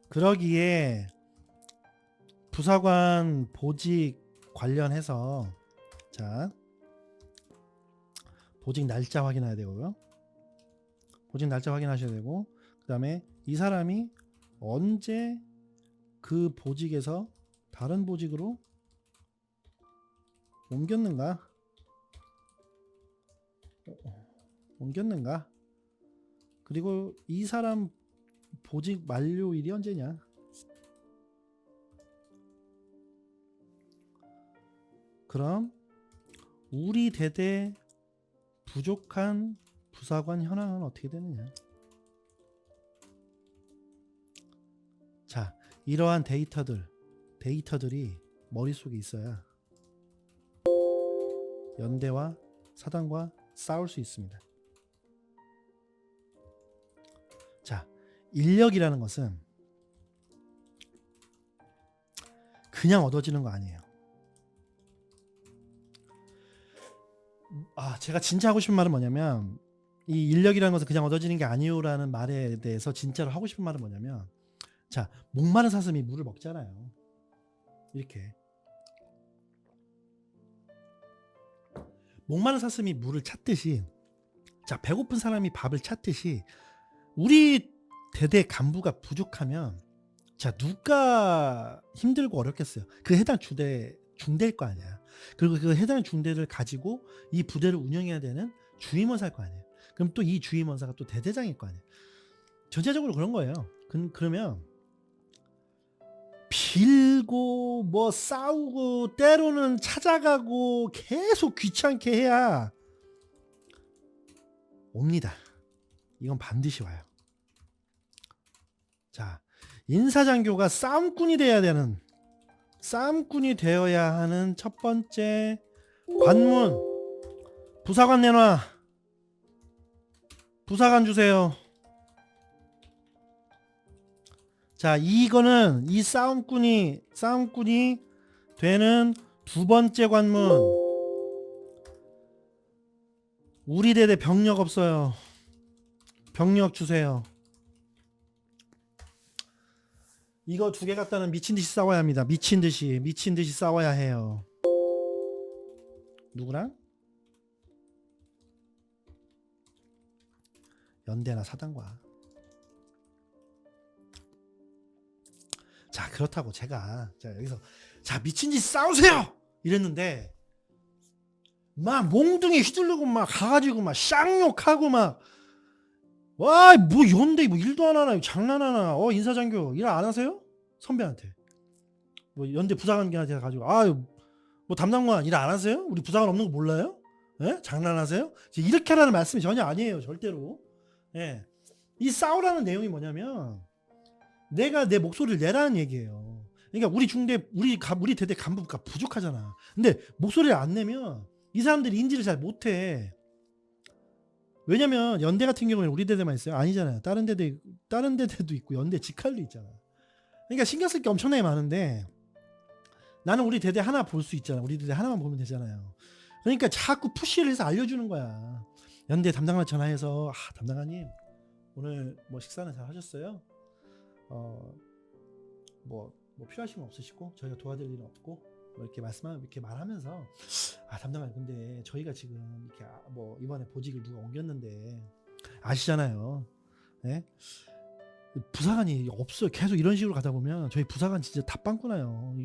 그러기에 부사관 보직 관련해서 자 보직 날짜 확인해야 되고요. 보직 날짜 확인하셔야 되고 그 다음에 이 사람이 언제 그 보직에서 다른 보직으로 옮겼는가 그리고 이 사람 보직 만료일이 언제냐 그럼 우리 대대 부족한 부사관 현황은 어떻게 되느냐 자 이러한 데이터들이 머릿속에 있어야 연대와 사단과 싸울 수 있습니다. 자, 인력이라는 것은 그냥 얻어지는 거 아니에요. 제가 진짜 하고 싶은 말은 뭐냐면 이 인력이라는 것은 그냥 얻어지는 게 아니오라는 말에 대해서 진짜로 하고 싶은 말은 뭐냐면 자, 목마른 사슴이 물을 먹잖아요. 이렇게 목마른 사슴이 물을 찾듯이 자 배고픈 사람이 밥을 찾듯이 우리 대대 간부가 부족하면 자 누가 힘들고 어렵겠어요. 그 해당 중대일 거 아니야. 그리고 그 해당 중대를 가지고 이 부대를 운영해야 되는 주임원사일 거 아니에요. 그럼 또 이 주임원사가 또 대대장일 거 아니에요. 전체적으로 그런 거예요. 그러면 빌고 뭐 싸우고 때로는 찾아가고 계속 귀찮게 해야 옵니다. 이건 반드시 와요. 자, 인사장교가 싸움꾼이 되어야 하는 첫 번째 관문 부사관 내놔. 부사관 주세요. 자, 이거는 이 싸움꾼이 되는 두 번째 관문. 우리 대대 병력 없어요. 병력 주세요. 이거 두 개 갖다는 미친 듯이 싸워야 합니다. 미친 듯이 싸워야 해요. 누구랑? 연대나 사단과. 자, 그렇다고 제가 자 여기서 자 미친 짓 싸우세요 이랬는데 막 몽둥이 휘두르고 막 가가지고 막 쌍욕하고 막 와 뭐 연대 뭐 일도 안 하나 장난하나 인사장교 일 안 하세요? 선배한테 뭐 연대 부사관한테 가지고 뭐 담당관 일 안 하세요? 우리 부사관 없는 거 몰라요? 예? 장난하세요? 이렇게 하라는 말씀이 전혀 아니에요 절대로. 예. 이 싸우라는 내용이 뭐냐면 내가 내 목소리를 내라는 얘기예요. 그러니까 우리 중대 우리 대대 간부가 부족하잖아. 근데 목소리를 안 내면 이 사람들이 인지를 잘 못해. 왜냐면 연대 같은 경우에는 우리 대대만 있어요? 아니잖아요. 다른 데도 있고 연대 직할도 있잖아. 그러니까 신경 쓸 게 엄청나게 많은데 나는 우리 대대 하나 볼 수 있잖아. 우리 대대 하나만 보면 되잖아요. 그러니까 자꾸 푸시를 해서 알려주는 거야. 연대 담당관 전화해서 담당관님 오늘 뭐 식사는 잘 하셨어요? 뭐 필요하신 건 없으시고 저희가 도와드릴 일은 없고 뭐 이렇게 말하면서 담당관 근데 저희가 지금 이렇게 뭐 이번에 보직을 누가 옮겼는데 아시잖아요. 네? 부사관이 없어요. 계속 이런 식으로 가다 보면 저희 부사관 진짜 다 빵꾸 나요.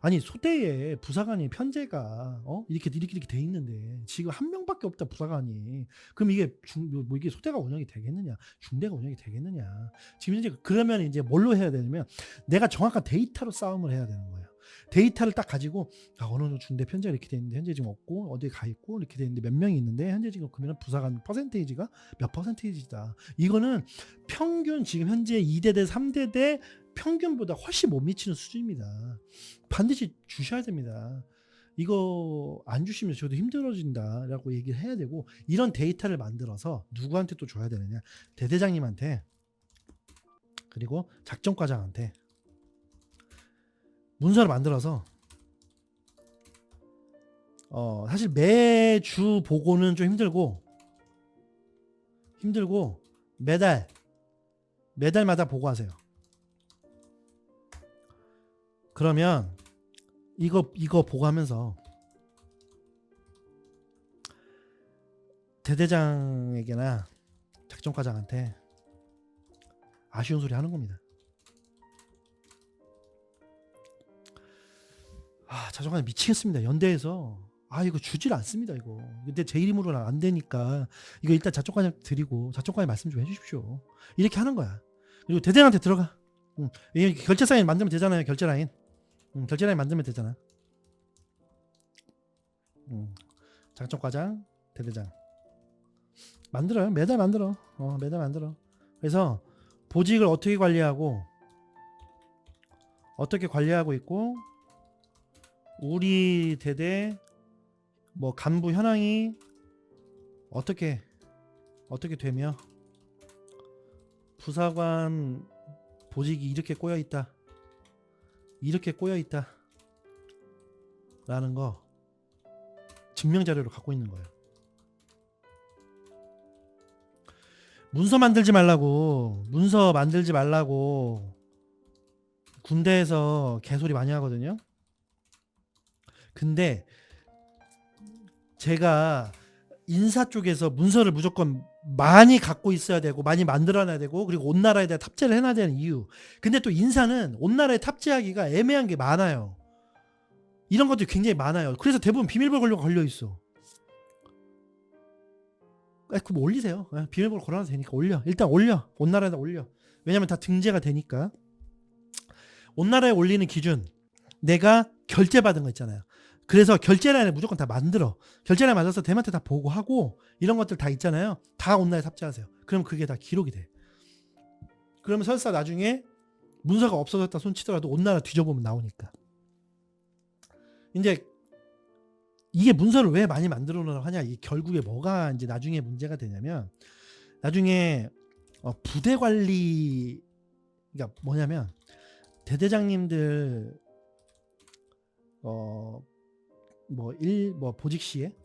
아니 소대에 부사관이 편제가 이렇게 돼 있는데 지금 한 명밖에 없다 부사관이. 그럼 이게 이게 소대가 운영이 되겠느냐? 중대가 운영이 되겠느냐? 지금 이제 그러면 이제 뭘로 해야 되냐면 내가 정확한 데이터로 싸움을 해야 되는 거예요. 데이터를 딱 가지고 어느 중대 편제가 이렇게 돼 있는데 현재 지금 없고 어디에 가 있고 이렇게 돼 있는데 몇 명이 있는데 현재 지금 그러면 부사관 퍼센테이지가 몇 퍼센테이지다. 이거는 평균 지금 현재 2대대 3대대 평균보다 훨씬 못 미치는 수준입니다. 반드시 주셔야 됩니다. 이거 안 주시면 저도 힘들어진다라고 얘기를 해야 되고 이런 데이터를 만들어서 누구한테 또 줘야 되느냐? 대대장님한테 그리고 작전과장한테 문서를 만들어서 사실 매주 보고는 좀 힘들고 매달마다 보고하세요. 그러면 이거 보고하면서 대대장에게나 작전과장한테 아쉬운 소리 하는 겁니다. 작전과장 미치겠습니다. 연대에서 이거 주질 않습니다. 이거 근데 제 이름으로는 안 되니까 이거 일단 작전과장 드리고 작전과장 말씀 좀 해주십시오. 이렇게 하는 거야. 그리고 대대장한테 들어가. 결제 사인 만들면 되잖아요. 결제 라인 만들면 되잖아. 작전과장 대대장 만들어요. 매달 만들어. 그래서 보직을 어떻게 관리하고 있고 우리 대대 뭐 간부 현황이 어떻게 되며 부사관 보직이 이렇게 꼬여 있다 라는 거 증명 자료를 갖고 있는 거예요. 문서 만들지 말라고 군대에서 개소리 많이 하거든요. 근데 제가 인사 쪽에서 문서를 무조건 많이 갖고 있어야 되고 많이 만들어놔야 되고 그리고 온 나라에다 탑재를 해놔야 되는 이유. 근데 또 인사는 온 나라에 탑재하기가 애매한 게 많아요. 이런 것들이 굉장히 많아요. 그래서 대부분 비밀번호 걸려 있어. 그럼 올리세요. 비밀번호 걸어놔도 되니까 일단 올려. 온 나라에다 올려. 왜냐면 다 등재가 되니까. 온 나라에 올리는 기준 내가 결제받은 거 있잖아요. 그래서 결제란을 무조건 다 만들어. 결제란 만들어서 대한테 다 보고하고 이런 것들 다 있잖아요. 다 온라인 탑재하세요. 그럼 그게 다 기록이 돼. 그러면 설사 나중에 문서가 없어졌다 손치더라도 온나라 뒤져보면 나오니까. 이제 이게 문서를 왜 많이 만들어 놓으라고 하냐. 이게 결국에 뭐가 이제 나중에 문제가 되냐면 나중에 부대 관리가 뭐냐면 대대장님들 보직 시에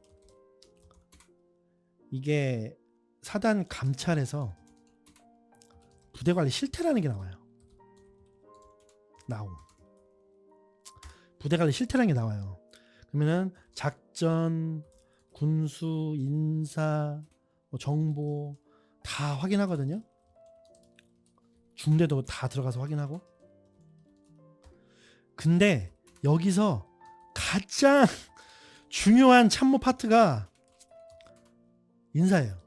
이게 사단 감찰에서 부대 관리 실태라는 게 나와요. 부대 관리 실태라는 게 나와요. 그러면은 작전, 군수, 인사, 정보 다 확인하거든요. 중대도 다 들어가서 확인하고. 근데 여기서 가장 중요한 참모 파트가 인사예요.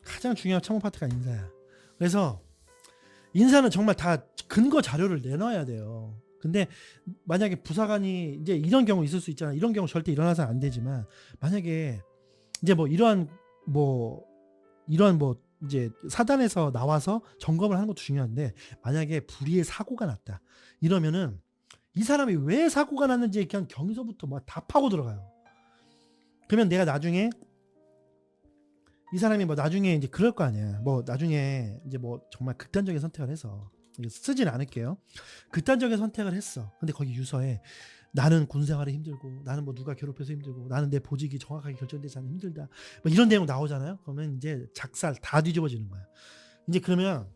가장 중요한 참모 파트가 인사야. 그래서 인사는 정말 다 근거 자료를 내놔야 돼요. 근데 만약에 부사관이 이제 이런 경우 있을 수 있잖아. 이런 경우 절대 일어나서는 안 되지만, 만약에 이제 뭐 이러한 뭐 이제 사단에서 나와서 점검을 하는 것도 중요한데, 만약에 불의의 사고가 났다 이러면은 이 사람이 왜 사고가 났는지 그냥 경위서부터 막 다 파고 들어가요. 그러면 내가 나중에 이 사람이 뭐 나중에 이제 그럴 거 아니야. 뭐 나중에 이제 뭐 정말 극단적인 선택을 해서, 쓰진 않을게요. 극단적인 선택을 했어. 근데 거기 유서에 나는 군 생활이 힘들고, 나는 뭐 누가 괴롭혀서 힘들고, 나는 내 보직이 정확하게 결정되지 않아 힘들다, 뭐 이런 내용 나오잖아요. 그러면 이제 작살 다 뒤집어지는 거야. 이제 그러면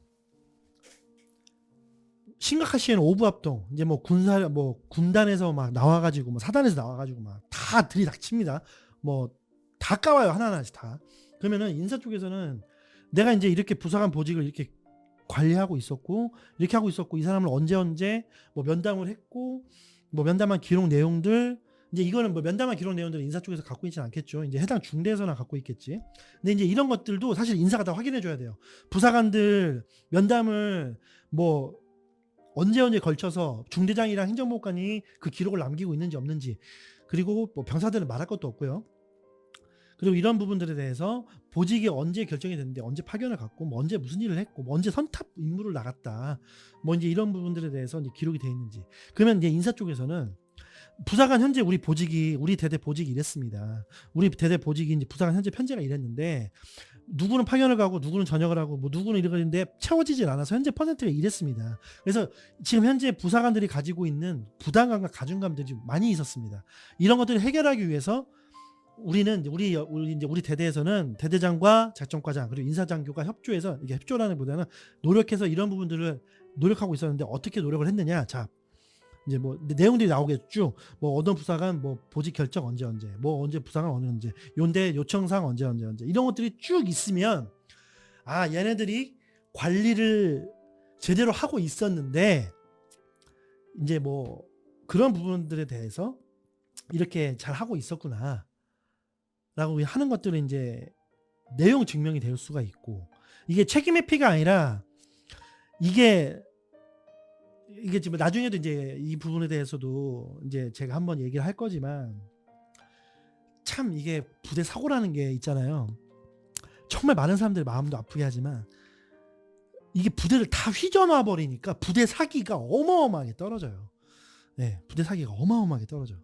심각할 시에는 오부합동, 이제 뭐 군단에서 막 나와가지고, 뭐 사단에서 나와가지고 막 다 들이닥칩니다. 뭐 다 까와요, 하나하나씩 다. 그러면은 인사 쪽에서는 내가 이제 이렇게 부사관 보직을 이렇게 관리하고 있었고, 이렇게 하고 있었고, 이 사람을 언제 뭐 면담을 했고, 뭐 면담한 기록 내용들, 이제 이거는 뭐 면담한 기록 내용들은 인사 쪽에서 갖고 있지는 않겠죠. 이제 해당 중대에서나 갖고 있겠지. 근데 이제 이런 것들도 사실 인사가 다 확인해 줘야 돼요. 부사관들 면담을 뭐 언제 걸쳐서 중대장이랑 행정복관이 그 기록을 남기고 있는지 없는지, 그리고 뭐 병사들은 말할 것도 없고요. 그리고 이런 부분들에 대해서 보직이 언제 결정이 됐는데, 언제 파견을 갔고, 뭐 언제 무슨 일을 했고, 뭐 언제 선탑 임무를 나갔다, 뭐 이제 이런 부분들에 대해서 이제 기록이 되어 있는지. 그러면 이제 인사 쪽에서는 부사관 현재 우리 대대 보직이 이랬습니다. 우리 대대 보직이 이제 부사관 현재 편제가 이랬는데, 누구는 파견을 가고 누구는 전역을 하고 뭐 누구는 이러는데 채워지질 않아서 현재 퍼센트가 이랬습니다. 그래서 지금 현재 부사관들이 가지고 있는 부담감과 가중감들이 많이 있었습니다. 이런 것들을 해결하기 위해서 우리는 우리 대대에서는 대대장과 작전과장 그리고 인사장교가 협조해서, 이게 협조라는 보다는 노력해서 이런 부분들을 노력하고 있었는데, 어떻게 노력을 했느냐. 자, 이제 뭐 내용들이 나오겠죠. 뭐 어떤 부사관 뭐 보직 결정 언제, 뭐 언제 부사관 언제, 요데 요청사항 언제 이런 것들이 쭉 있으면, 아, 얘네들이 관리를 제대로 하고 있었는데 이제 뭐 그런 부분들에 대해서 이렇게 잘 하고 있었구나 라고 하는 것들은 이제 내용 증명이 될 수가 있고, 이게 책임 회피가 아니라 이게 지금 나중에도 이제 이 부분에 대해서도 이제 제가 한번 얘기를 할 거지만, 참 이게 부대 사고라는 게 있잖아요. 정말 많은 사람들이 마음도 아프게 하지만 이게 부대를 다 휘저놔 버리니까 부대 사기가 어마어마하게 떨어져요. 네, 부대 사기가 어마어마하게 떨어져요.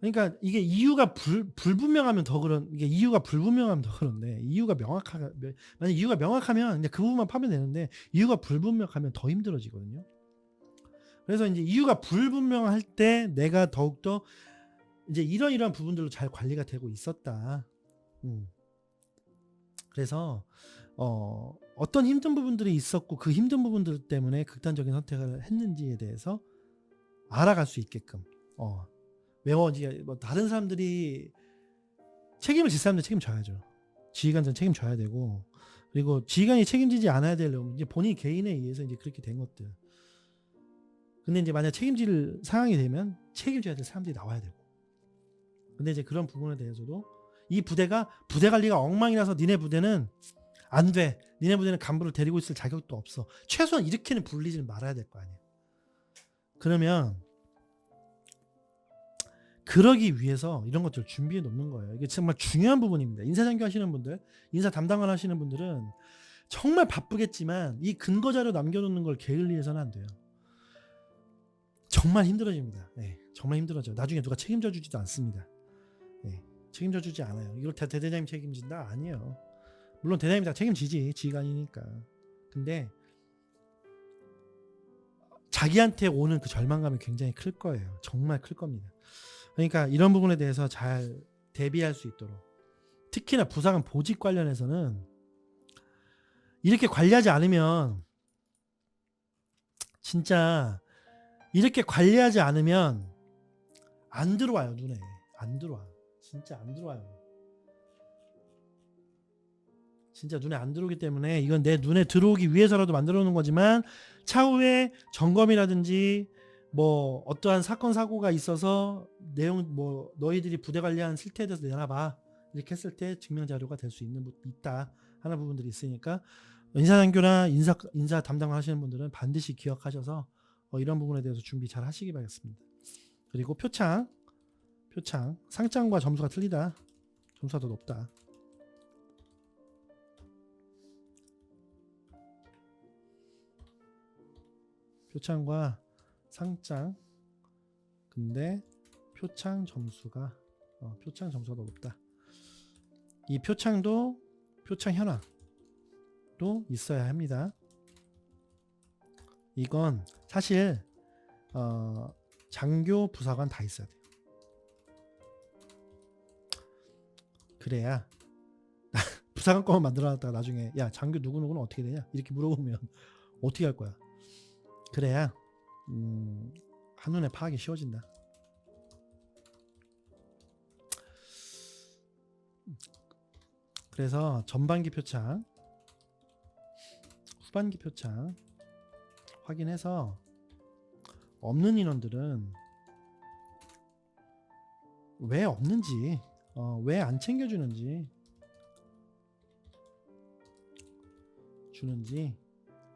그러니까 이게 이유가 불분명하면 더 이게 이유가 불분명하면 더 그런데, 만약 이유가 명확하면 이제 그 부분만 파면 되는데, 이유가 불분명하면 더 힘들어지거든요. 그래서 이제 이유가 불분명할 때 내가 더욱더 이제 이런 부분들로 잘 관리가 되고 있었다. 그래서 어떤 힘든 부분들이 있었고, 그 힘든 부분들 때문에 극단적인 선택을 했는지에 대해서 알아갈 수 있게끔, 뭐 다른 사람들이 책임을 질 사람들 책임져야죠. 지휘관들은 책임져야 되고, 그리고 지휘관이 책임지지 않아야 되려면 이제 본인 개인에 의해서 이제 그렇게 된 것들. 근데 이제 만약 책임질 상황이 되면 책임져야 될 사람들이 나와야 되고. 근데 이제 그런 부분에 대해서도 이 부대 관리가 엉망이라서 니네 부대는 안 돼, 니네 부대는 간부를 데리고 있을 자격도 없어, 최소한 이렇게는 불리지 말아야 될 거 아니에요. 그러면 그러기 위해서 이런 것들을 준비해 놓는 거예요. 이게 정말 중요한 부분입니다. 인사장교 하시는 분들, 인사 담당을 하시는 분들은 정말 바쁘겠지만 이 근거 자료 남겨놓는 걸 게을리해서는 안 돼요. 정말 힘들어집니다. 네, 정말 힘들어져요. 나중에 누가 책임져 주지도 않습니다. 네, 책임져 주지 않아요. 이걸 대대장님 책임진다? 아니에요. 물론 대대장님이 다 책임지지, 지휘관이니까. 근데 자기한테 오는 그 절망감이 굉장히 클 거예요. 정말 클 겁니다. 그러니까 이런 부분에 대해서 잘 대비할 수 있도록, 특히나 부사관 보직 관련해서는 이렇게 관리하지 않으면, 진짜 이렇게 관리하지 않으면 안 들어와요. 눈에 안 들어와. 진짜 안 들어와요. 진짜 눈에 안 들어오기 때문에 이건 내 눈에 들어오기 위해서라도 만들어 놓은 거지만 차후에 점검이라든지 뭐 어떠한 사건 사고가 있어서 내용 뭐 너희들이 부대 관리한 실태에 대해서 내놔봐 이렇게 했을 때 증명 자료가 될 수 있다 하는 부분들이 있으니까 인사장교나 인사 담당을 하시는 분들은 반드시 기억하셔서 이런 부분에 대해서 준비 잘 하시기 바라겠습니다. 그리고 표창 상장과 점수가 틀리다. 점수가 더 높다. 표창과 상장 근데 표창 점수가 더 높다. 이 표창도 표창 현황도 있어야 합니다. 이건 사실 장교 부사관 다 있어야 돼요. 그래야 부사관 거만 만들어놨다가 나중에 야 장교 누구누구는 어떻게 되냐 이렇게 물어보면 어떻게 할 거야. 그래야 한눈에 파악이 쉬워진다. 그래서 전반기 표창 후반기 표창 확인해서 없는 인원들은 왜 없는지 왜 안 챙겨주는지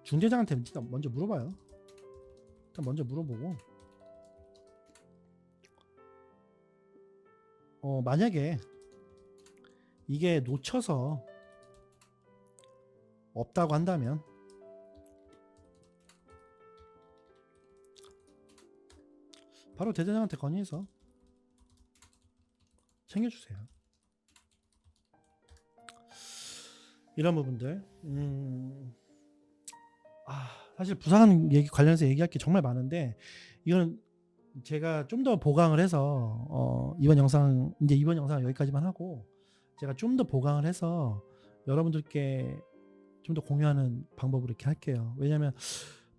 중대장한테 일단 먼저 물어봐요. 일단 먼저 물어보고 만약에 이게 놓쳐서 없다고 한다면 바로 대대장한테 건의해서 챙겨주세요. 이런 부분들 사실 부사관 얘기 관련해서 얘기할 게 정말 많은데 이거는 제가 좀 더 보강을 해서 이번 영상 여기까지만 하고 제가 좀 더 보강을 해서 여러분들께 좀 더 공유하는 방법으로 이렇게 할게요. 왜냐하면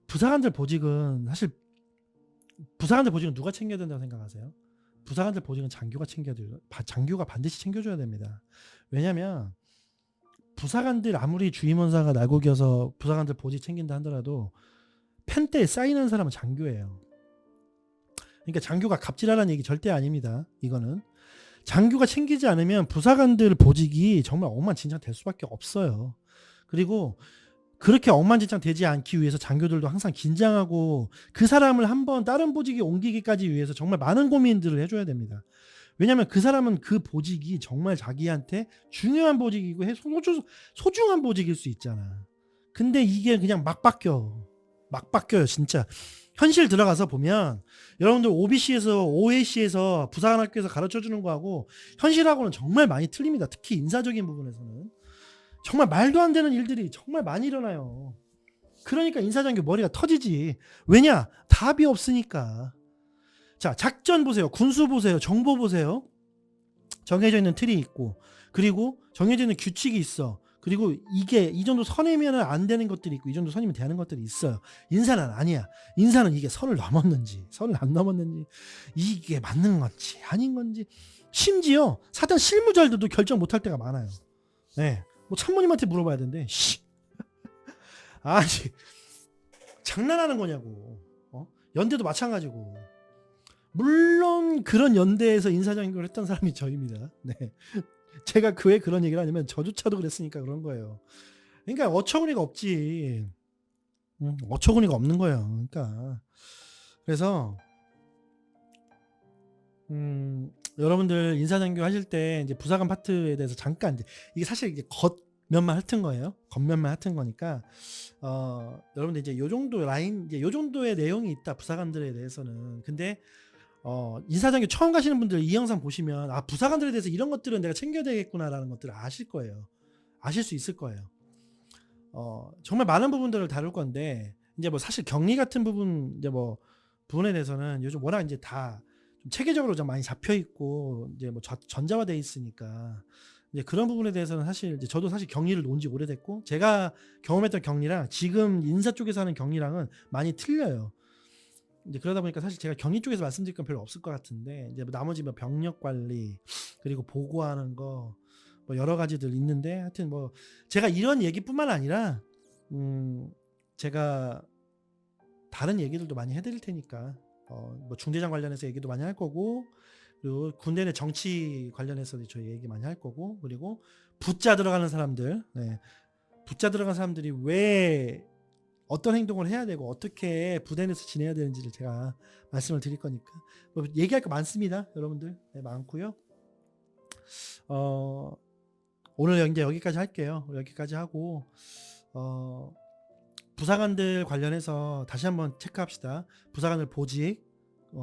부사관들 보직은 사실 부사관들 보직은 누가 챙겨야 된다고 생각하세요? 부사관들 보직은 장교가 반드시 챙겨줘야 됩니다. 왜냐하면 부사관들 아무리 주임원사가 날고겨서 부사관들 보직 챙긴다 하더라도 펜대에 쌓이는 사람은 장교예요. 그러니까 장교가 갑질하라는 얘기 절대 아닙니다. 이거는 장교가 챙기지 않으면 부사관들 보직이 정말 엉망진창 될 수밖에 없어요. 그리고 그렇게 엉망진창 되지 않기 위해서 장교들도 항상 긴장하고 그 사람을 한번 다른 보직에 옮기기까지 위해서 정말 많은 고민들을 해줘야 됩니다. 왜냐하면 그 사람은 그 보직이 정말 자기한테 중요한 보직이고 소중한 보직일 수 있잖아. 근데 이게 그냥 막 바뀌어요 진짜. 현실 들어가서 보면 여러분들 OBC에서 OAC에서 부사관학교에서 가르쳐주는 거하고 현실하고는 정말 많이 틀립니다. 특히 인사적인 부분에서는 정말 말도 안 되는 일들이 정말 많이 일어나요. 그러니까 인사장교 머리가 터지지. 왜냐? 답이 없으니까. 자, 작전 보세요. 군수 보세요. 정보 보세요. 정해져 있는 틀이 있고 그리고 정해져 있는 규칙이 있어. 그리고 이게 이 정도 선이면 안 되는 것들이 있고 이 정도 선이면 되는 것들이 있어요. 인사는 아니야. 인사는 이게 선을 넘었는지 선을 안 넘었는지 이게 맞는 건지 아닌 건지 심지어 사단 실무자들도 결정 못할 때가 많아요. 네, 뭐 참모님한테 물어봐야 되는데 아니 장난하는 거냐고. 연대도 마찬가지고. 물론 그런 연대에서 인사장교를 했던 사람이 저입니다. 네. 제가 왜 그런 얘기를 하냐면 저조차도 그랬으니까 그런 거예요. 그러니까 어처구니가 없지. 어처구니가 없는 거예요. 그러니까 그래서 여러분들 인사장교 하실 때 이제 부사관 파트에 대해서 잠깐 이게 사실 이제 겉면만 핥은 거예요. 겉면만 핥은 거니까 여러분들 이제 요 정도 라인 이제 요 정도의 내용이 있다 부사관들에 대해서는. 근데 인사장교 처음 가시는 분들 이 영상 보시면 부사관들에 대해서 이런 것들은 내가 챙겨야 되겠구나라는 것들을 아실 거예요. 아실 수 있을 거예요. 정말 많은 부분들을 다룰 건데 이제 뭐 사실 격리 같은 부분 이제 뭐 부분에 대해서는 요즘 워낙 이제 다 좀 체계적으로 좀 많이 잡혀 있고 이제 뭐 전자화돼 있으니까 이제 그런 부분에 대해서는 사실 이제 저도 사실 격리를 놓은 지 오래됐고 제가 경험했던 격리랑 지금 인사 쪽에서 하는 격리랑은 많이 틀려요. 이제 그러다 보니까 사실 제가 격리 쪽에서 말씀드릴 건 별로 없을 것 같은데 이제 뭐 나머지 뭐 병력 관리 그리고 보고하는 거 뭐 여러 가지들 있는데 하여튼 뭐 제가 이런 얘기뿐만 아니라 제가 다른 얘기들도 많이 해드릴 테니까 뭐 중대장 관련해서 얘기도 많이 할 거고 그리고 군대 내 정치 관련해서도 저희 얘기 많이 할 거고 그리고 붙자 들어가는 사람들 붙자 들어간 사람들이 왜 어떤 행동을 해야 되고 어떻게 부대 내에서 지내야 되는지를 제가 말씀을 드릴 거니까 뭐 얘기할 거 많습니다 여러분들 많고요 오늘 이제 여기까지 할게요 여기까지 하고 부사관들 관련해서 다시 한번 체크합시다 부사관들 보직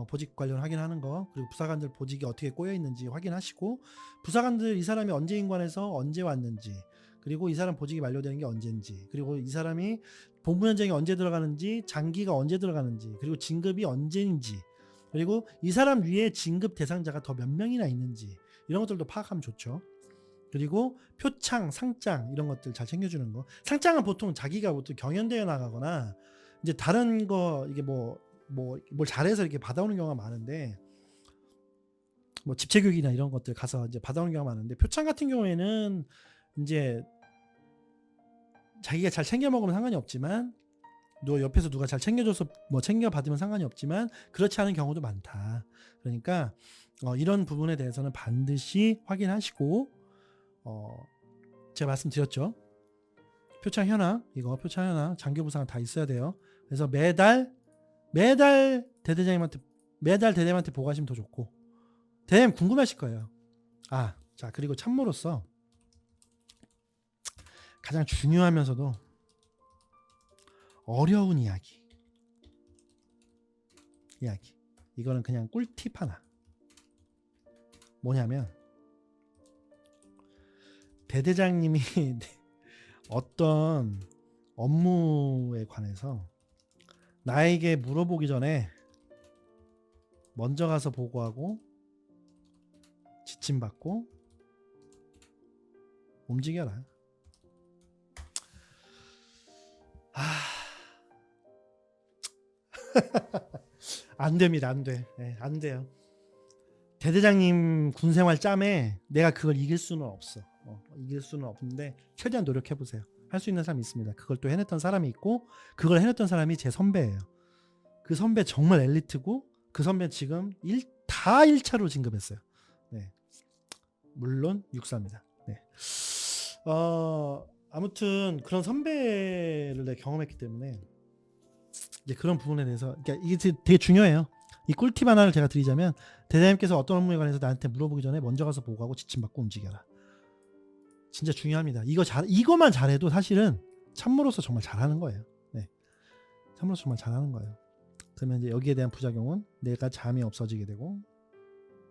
보직 관련 확인하는 거 그리고 부사관들 보직이 어떻게 꼬여 있는지 확인하시고 부사관들 이 사람이 언제 임관해서 언제 왔는지 그리고 이 사람 보직이 만료되는 게 언제인지 그리고 이 사람이 본부연장이 언제 들어가는지 장기가 언제 들어가는지 그리고 진급이 언제인지 그리고 이 사람 위에 진급 대상자가 더 몇 명이나 있는지 이런 것들도 파악하면 좋죠. 그리고 표창, 상장 이런 것들 잘 챙겨주는 거. 상장은 보통 자기가 보통 경연대회 나가거나 이제 다른 거 이게 뭘 잘해서 이렇게 받아오는 경우가 많은데 뭐 집체교육이나 이런 것들 가서 이제 받아오는 경우가 많은데 표창 같은 경우에는 이제 자기가 잘 챙겨 먹으면 상관이 없지만 옆에서 누가 잘 챙겨줘서 뭐 챙겨 받으면 상관이 없지만 그렇지 않은 경우도 많다. 그러니까 이런 부분에 대해서는 반드시 확인하시고 제가 말씀드렸죠. 표창 현황 이거 표창 현황 장교부상은 다 있어야 돼요. 그래서 매달 대대장님한테 보고하시면 더 좋고 대대장님 궁금하실 거예요. 자 그리고 참모로서 가장 중요하면서도 어려운 이야기 이거는 그냥 꿀팁 하나 뭐냐면 대대장님이 어떤 업무에 관해서 나에게 물어보기 전에 먼저 가서 보고하고 지침받고 움직여라. 안 됩니다. 안 돼. 안 돼요. 대대장님 군생활 짬에 내가 그걸 이길 수는 없어. 이길 수는 없는데 최대한 노력해 보세요. 할 수 있는 사람이 있습니다. 그걸 또 해냈던 사람이 있고 그걸 해냈던 사람이 제 선배예요. 그 선배 정말 엘리트고 그 선배 지금 다 1차로 진급했어요. 네. 물론 육사입니다. 네. 아무튼 그런 선배를 내가 경험했기 때문에 이제 그런 부분에 대해서 그러니까 이게 되게 중요해요. 이 꿀팁 하나를 제가 드리자면 대장님께서 어떤 업무에 관해서 나한테 물어보기 전에 먼저 가서 보고하고 지침받고 움직여라. 진짜 중요합니다. 이거만 잘해도 사실은 참모로서 정말 잘하는 거예요. 네. 참모로서 정말 잘하는 거예요. 그러면 이제 여기에 대한 부작용은 내가 잠이 없어지게 되고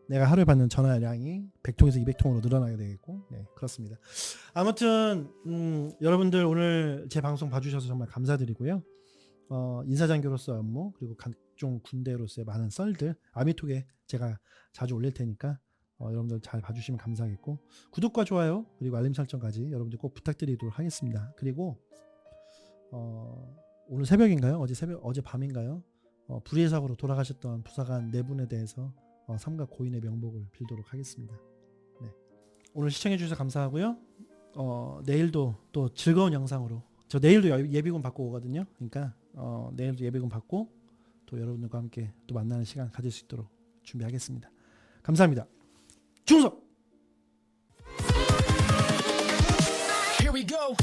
내가 하루에 받는 전화량이 100통에서 200통으로 늘어나게 되겠고 네, 그렇습니다. 아무튼 여러분들 오늘 제 방송 봐주셔서 정말 감사드리고요. 인사장교로서의 업무 그리고 각종 군대로서의 많은 썰들 아미톡에 제가 자주 올릴 테니까 여러분들 잘 봐주시면 감사하겠고 구독과 좋아요 그리고 알림 설정까지 여러분들 꼭 부탁드리도록 하겠습니다. 그리고 오늘 새벽인가요? 어제 밤인가요? 불의의 사고로 돌아가셨던 부사관 4분에 대해서 삼가 고인의 명복을 빌도록 하겠습니다. 네. 오늘 시청해 주셔서 감사하고요. 내일도 또 즐거운 영상으로 저 내일도 예비군 받고 오거든요. 그러니까 내일도 예비군 받고 또 여러분들과 함께 또 만나는 시간 가질 수 있도록 준비하겠습니다. 감사합니다. 충성! Here we go.